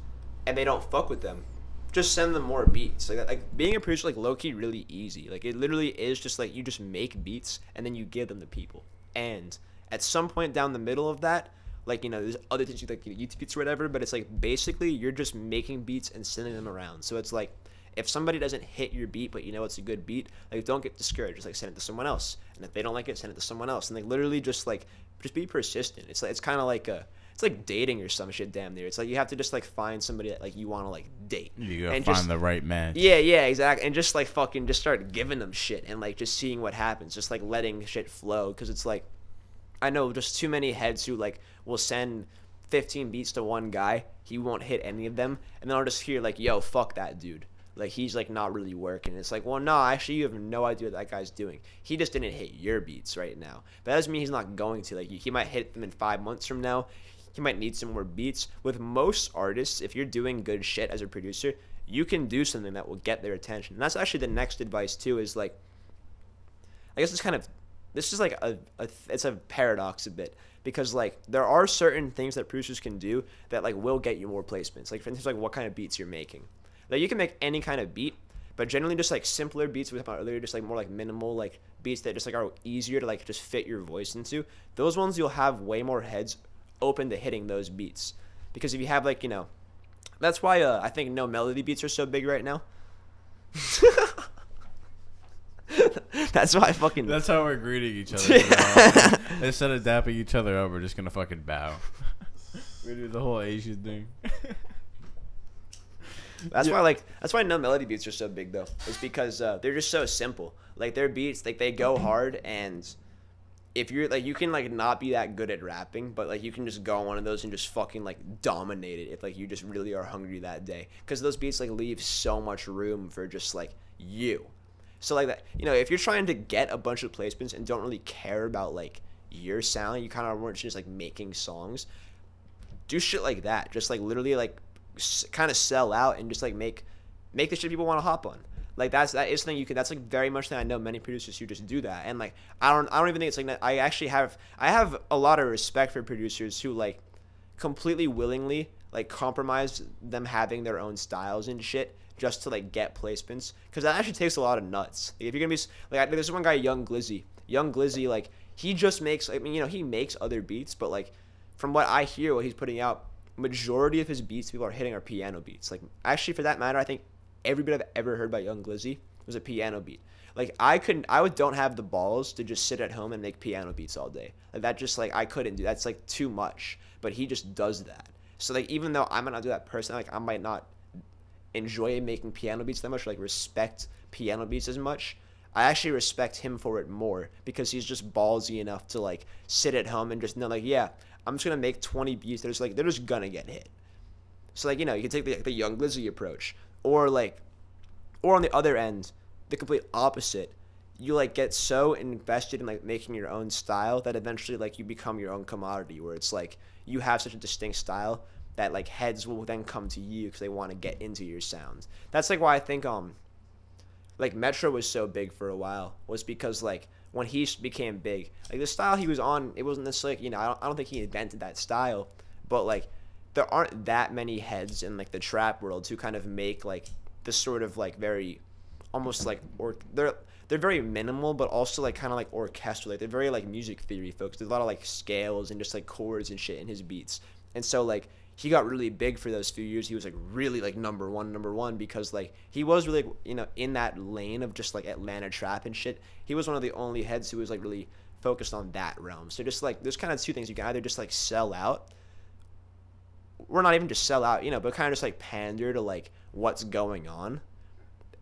and they don't fuck with them, just send them more beats. Like being a producer, like, low-key really easy. Like, it literally is just, like, you just make beats and then you give them to people. And at some point down the middle of that, like, you know, there's other things like YouTube beats or whatever, but it's, like, basically you're just making beats and sending them around. So it's, like, if somebody doesn't hit your beat, but you know it's a good beat, like, don't get discouraged. Just, like, send it to someone else. And if they don't like it, send it to someone else. And, like, literally just be persistent. It's, like, it's kind of like it's like dating or some shit, damn near. It's, like, you have to just, like, find somebody that, like, you want to, like, date. You gotta find the right match. Yeah, exactly. And just, like, fucking just start giving them shit and, like, just seeing what happens. Just, like, letting shit flow. Because it's, like, I know just too many heads who, like, will send 15 beats to one guy. He won't hit any of them. And then I'll just hear, like, yo, fuck that dude. Like, he's, like, not really working. It's like, well, no, actually, you have no idea what that guy's doing. He just didn't hit your beats right now. But that doesn't mean he's not going to. Like, he might hit them in 5 months from now. He might need some more beats. With most artists, if you're doing good shit as a producer, you can do something that will get their attention. And that's actually the next advice, too, is, like, I guess this is, like, it's a paradox a bit. Because, like, there are certain things that producers can do that, like, will get you more placements. Like, for instance, like, what kind of beats you're making. Like, you can make any kind of beat, but generally just, like, simpler beats we talked about earlier, just, like, more, like, minimal, like, beats that just, like, are easier to, like, just fit your voice into. Those ones you'll have way more heads open to hitting those beats. Because if you have, like, you know, that's why I think no melody beats are so big right now. That's why That's how we're greeting each other. Instead of dapping each other up, we're just gonna fucking bow. We do the whole Asian thing. That's why no melody beats are so big though. It's because they're just so simple. Like, their beats, like, they go hard, and if you're like, you can, like, not be that good at rapping, but, like, you can just go on one of those and just fucking, like, dominate it if, like, you just really are hungry that day. Because those beats, like, leave so much room for just, like, you. So, like, that, you know, if you're trying to get a bunch of placements and don't really care about, like, your sound, you kind of weren't just, like, making songs, do shit like that. Just, like, literally, like, kind of sell out and just, like, make the shit people want to hop on. Like, that is something you can. That's, like, very much thing I know many producers who just do that. And, like, I don't even think it's like that. I have a lot of respect for producers who, like, completely willingly, like, compromise them having their own styles and shit just to, like, get placements, because that actually takes a lot of nuts. Like, if you're gonna be like, there's one guy, Young Glizzy, like, he just makes, I mean, you know, he makes other beats, but, like, from what I hear, what he's putting out, majority of his beats people are hitting are piano beats. Like, actually, for that matter, I think every bit I've ever heard by Young Glizzy was a piano beat. Like, I don't have the balls to just sit at home and make piano beats all day. Like, that just, like, I couldn't do. That's, like, too much. But he just does that. So, like, even though I might not do that personally, like, I might not enjoy making piano beats that much, or, like, respect piano beats as much, I actually respect him for it more, because he's just ballsy enough to, like, sit at home and just know, like, yeah, I'm just gonna make 20 beats that are just, like, they're just gonna get hit. So, like, you know, you can take the Young Glizzy approach, or on the other end, the complete opposite. You, like, get so invested in, like, making your own style that eventually, like, you become your own commodity, where it's like you have such a distinct style that, like, heads will then come to you because they want to get into your sounds. That's, like, why I think like, Metro was so big for a while, was because, like, when he became big, like, the style he was on, it wasn't necessarily, you know, I don't think he invented that style, but like there aren't that many heads in like the trap world who kind of make like this sort of like very almost like or they're very minimal, but also like kind of like orchestral. Like they're very like music theory folks. There's a lot of like scales and just like chords and shit in his beats. And so like he got really big for those few years. He was like really like number one because like he was really in that lane of just like Atlanta trap and shit. He was one of the only heads who was like really focused on that realm. So just like there's kind of two things. You can either just like sell out, or not even just sell out, but kind of just like pander to like what's going on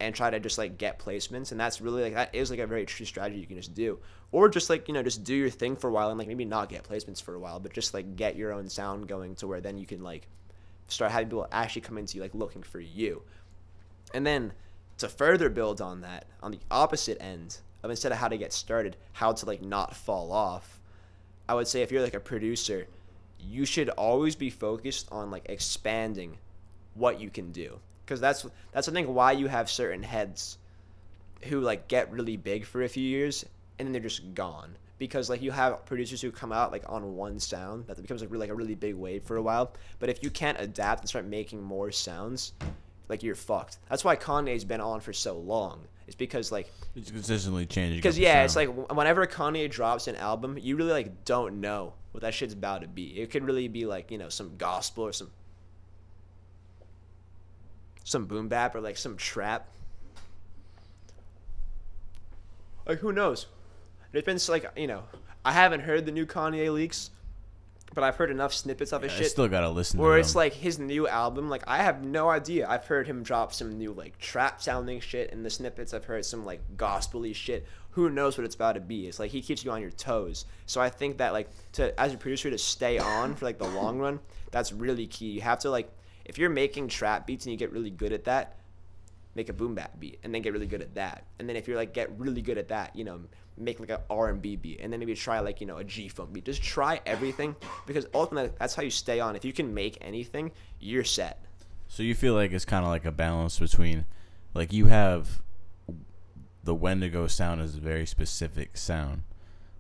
and try to just like get placements. And that's really like that is like a very true strategy you can just do. Or just like just do your thing for a while and like maybe not get placements for a while, but just like get your own sound going to where then you can like start having people actually come into you like looking for you. And then to further build on that, on the opposite end of instead of how to get started, how to like not fall off, I would say if you're like a producer, you should always be focused on like expanding what you can do. Because that's I think why you have certain heads who like get really big for a few years and then they're just gone. Because like you have producers who come out like on one sound that becomes like really, like a really big wave for a while. But if you can't adapt and start making more sounds, like you're fucked. That's why Kanye's been on for so long. It's because like it's consistently changing. Because it's like whenever Kanye drops an album, you really like don't know what that shit's about to be. It could really be like some gospel or some boom bap or like some trap. Like who knows? There's been like I haven't heard the new Kanye leaks, but I've heard enough snippets of his shit. I still gotta listen to Where them. it's like his new album, like I have no idea. I've heard him drop some new like trap sounding shit in the snippets. I've heard some like gospel-y shit. Who knows what it's about to be? It's like he keeps you on your toes. So I think that like as a producer to stay on for like the long run, that's really key. You have to like if you're making trap beats and you get really good at that, make a boom bap beat and then get really good at that. And then if you're like get really good at that, make like an R&B beat and then maybe try like a G-funk beat. Just try everything because ultimately that's how you stay on. If you can make anything, you're set. So you feel like it's kind of like a balance between like you have the Wendigo sound is a very specific sound.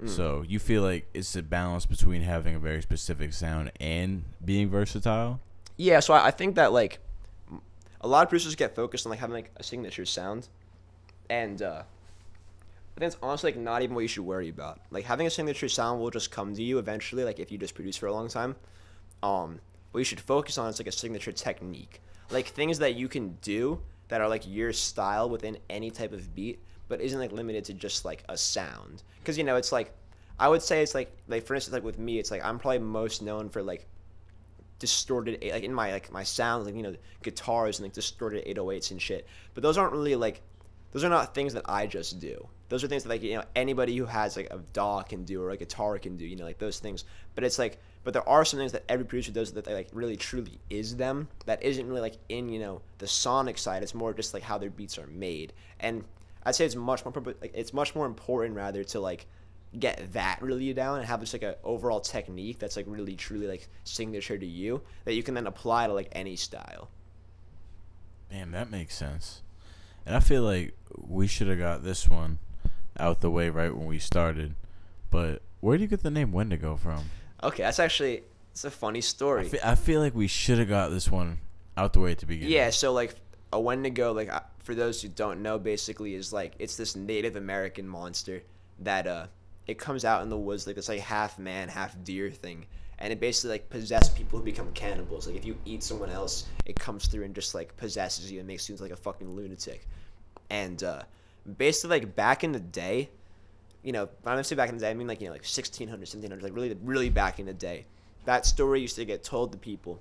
So you feel like it's a balance between having a very specific sound and being versatile? Yeah, so I think that like a lot of producers get focused on like having like a signature sound, and I think it's honestly like not even what you should worry about. Like having a signature sound will just come to you eventually. Like if you just produce for a long time, what you should focus on is like a signature technique, like things that you can do that are like your style within any type of beat, but isn't like limited to just like a sound. Because it's like I would say it's like for instance like with me, it's like I'm probably most known for like distorted like in my sounds like guitars and like distorted 808s and shit, but those aren't really like those are not things that I just do. Those are things that like anybody who has like a DAW can do or a guitar can do, like those things. But it's like but there are some things that every producer does that they like really truly is them, that isn't really like in the sonic side. It's more just like how their beats are made. And I'd say it's much more important rather to like get that really down and have just like an overall technique that's like really truly like signature to you that you can then apply to like any style. Man, that makes sense. And I feel like we should have got this one out the way right when we started. But where do you get the name Wendigo from? Okay, it's a funny story. I feel like we should have got this one out the way at the beginning. Yeah, so like a Wendigo, like for those who don't know, basically is like it's this Native American monster that it comes out in the woods like this like half man, half deer thing. And it basically like possesses people who become cannibals. Like if you eat someone else, it comes through and just like possesses you and makes you like a fucking lunatic. And basically like back in the day, when I say back in the day, I mean like 1600s, 1700s, like really really back in the day. That story used to get told to people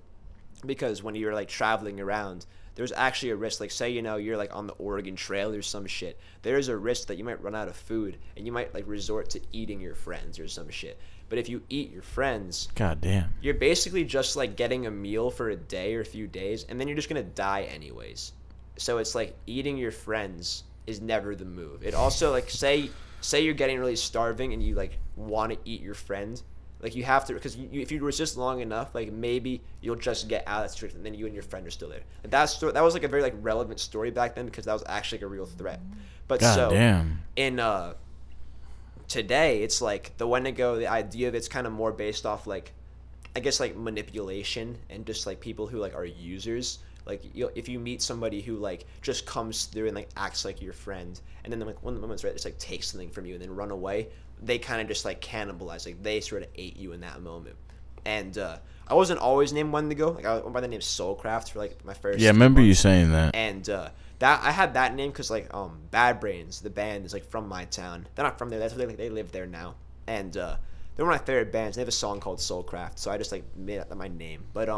because when you're like traveling around, there's actually a risk, like say you're like on the Oregon Trail or some shit, there's a risk that you might run out of food and you might like resort to eating your friends or some shit. But if you eat your friends, goddamn, you're basically just like getting a meal for a day or a few days and then you're just gonna die anyways. So it's like eating your friends is never the move. It also like say you're getting really starving and you like want to eat your friend, like you have to, because if you resist long enough, like maybe you'll just get out of that situation and then you and your friend are still there. And that was like a very like relevant story back then because that was actually like a real threat. But goddamn. In today it's like the Wendigo, the idea of it's kind of more based off like I guess like manipulation and just like people who like are users. Like if you meet somebody who like just comes through and like acts like your friend, and then like when the moment's right, just like takes something from you and then run away, they kind of just like cannibalize. Like they sort of ate you in that moment. And I wasn't always named Wendigo. Like I went by the name Soulcraft for like my first. Yeah, I remember you saying that. And that I had that name because like Bad Brains, the band, is like from my town. They're not from there. That's where they live there now. And they're one of my favorite bands. They have a song called Soulcraft, so I just like made up my name. But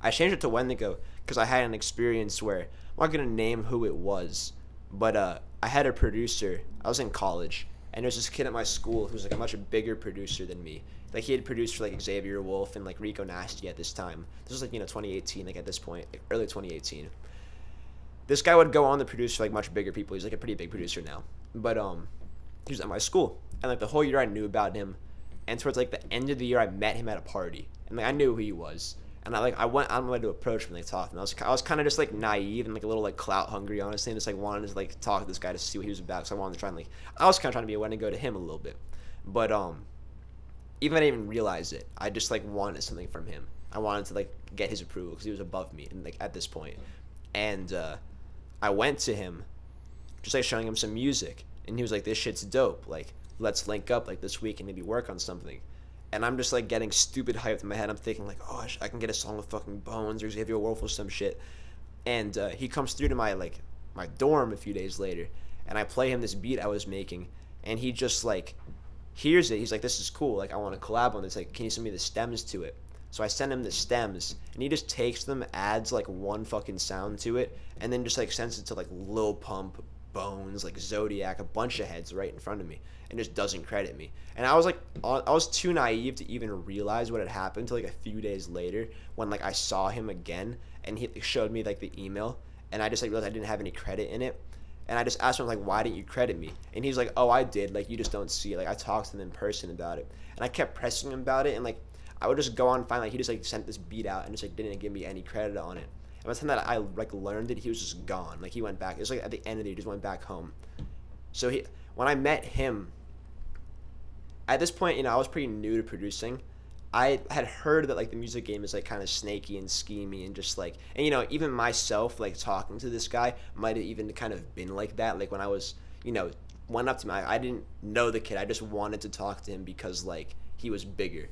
I changed it to Wendigo because I had an experience where I'm not gonna name who it was, but I had a producer. I was in college, and there was this kid at my school who was like a much bigger producer than me. Like he had produced for like Xavier Wolf and like Rico Nasty at this time. This was like 2018, like at this point, like early 2018. This guy would go on to produce for like much bigger people. He's like a pretty big producer now. But he was at my school, and like the whole year I knew about him, and towards like the end of the year I met him at a party, and like I knew who he was, and I went on my way to approach him and like talk to him. I was kind of just like naive and like a little like clout hungry, honestly, and just like wanted to like talk to this guy to see what he was about. So I wanted to try and like I was kind of trying to be a Wendigo to him a little bit, but even I didn't even realize it. I just like wanted something from him. I wanted to like get his approval because he was above me and like at this point. And I went to him, just like showing him some music, and he was like, "This shit's dope. Like, let's link up like this week and maybe work on something." And I'm just like getting stupid hyped in my head. I'm thinking like, "Oh, I can get a song with fucking Bones or Xavier Wolf or some shit." And he comes through to my dorm a few days later, and I play him this beat I was making, and he just like hears it. He's like, "This is cool. Like, I want to collab on this. Like, can you send me the stems to it?" So I send him the stems, and he just takes them, adds like one fucking sound to it, and then just like sends it to like Lil Pump, Bones, like Zodiac, a bunch of heads right in front of me, and just doesn't credit me. And I was like, I was too naive to even realize what had happened till like a few days later when like I saw him again, and he showed me like the email, and I just like realized I didn't have any credit in it. And I just asked him, like, "Why didn't you credit me?" And he's like, "Oh, I did. Like, you just don't see it. Like, I talked to him in person about it." And I kept pressing him about it, and, like, I would just go on and find, like, he just, like, sent this beat out and just, like, didn't give me any credit on it. And by the time that I, like, learned it, he was just gone. Like, he went back. It was, like, at the end of the year, he just went back home. So when I met him, at this point, I was pretty new to producing. I had heard that like the music game is like kind of snaky and schemy and just like, and even myself like talking to this guy might have even kind of been like that. Like when I was went up to him, I didn't know the kid. I just wanted to talk to him because like he was bigger,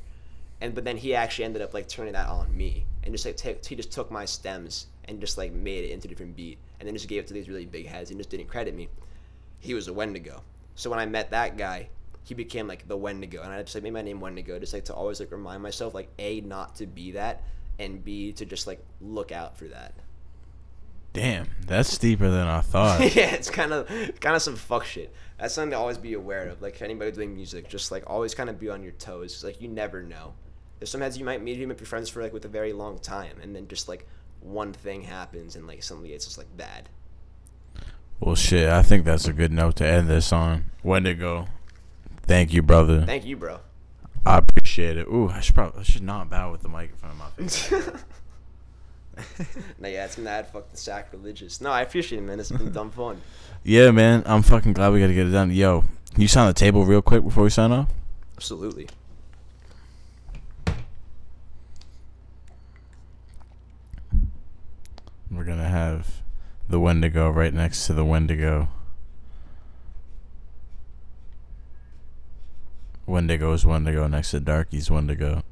but then he actually ended up like turning that on me and just like he just took my stems and just like made it into a different beat and then just gave it to these really big heads and just didn't credit me. He was a Wendigo. So when I met that guy, he became like the Wendigo, and I just like made my name Wendigo, just like to always like remind myself like A, not to be that, and B, to just like look out for that. Damn, that's deeper than I thought. Yeah, it's kind of some fuck shit. That's something to always be aware of. Like if anybody doing music, just like always kind of be on your toes. 'Cause, like you never know. There's some heads you might meet, you might be friends for like with a very long time, and then just like one thing happens and like suddenly it's just like bad. Well, shit, I think that's a good note to end this on. Wendigo. Thank you, brother. Thank you, bro. I appreciate it. Ooh, I should not bow with the microphone in my face. No, yeah, it's mad fucking sacrilegious. No, I appreciate it, man. It's been dumb fun. Yeah, man. I'm fucking glad we got to get it done. Yo, can you sign the table real quick before we sign off? Absolutely. We're going to have the Wendigo right next to the Wendigo. Wendigo's Wendigo next to Darky's Wendigo.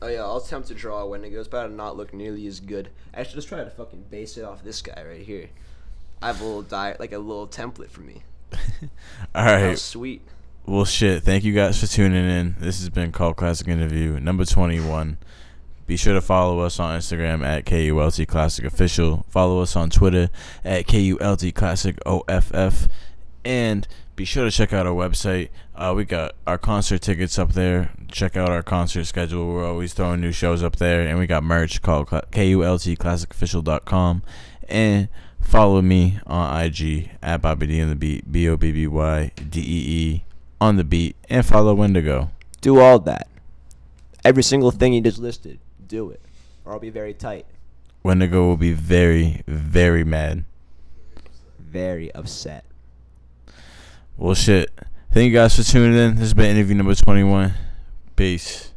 Oh yeah, I'll attempt to draw a Wendigo, but it'll not look nearly as good. I should just try to fucking base it off this guy right here. I have a little like a little template for me. All right. Oh, sweet. Well, shit. Thank you guys for tuning in. This has been Cult Classic Interview number 21. Be sure to follow us on Instagram at KULT Classic Official. Follow us on Twitter at KULT Classic OFF. And be sure to check out our website. We got our concert tickets up there. Check out our concert schedule. We're always throwing new shows up there. And we got merch called KULTClassicofficial.com. And follow me on IG at Bobby D on the Beat, BOBBYDEE on the beat. And follow Wendigo. Do all that. Every single thing you just listed. Do it. Or I'll be very tight. Wendigo will be very, very mad. Very upset. Well, shit. Thank you guys for tuning in. This has been interview number 21. Peace.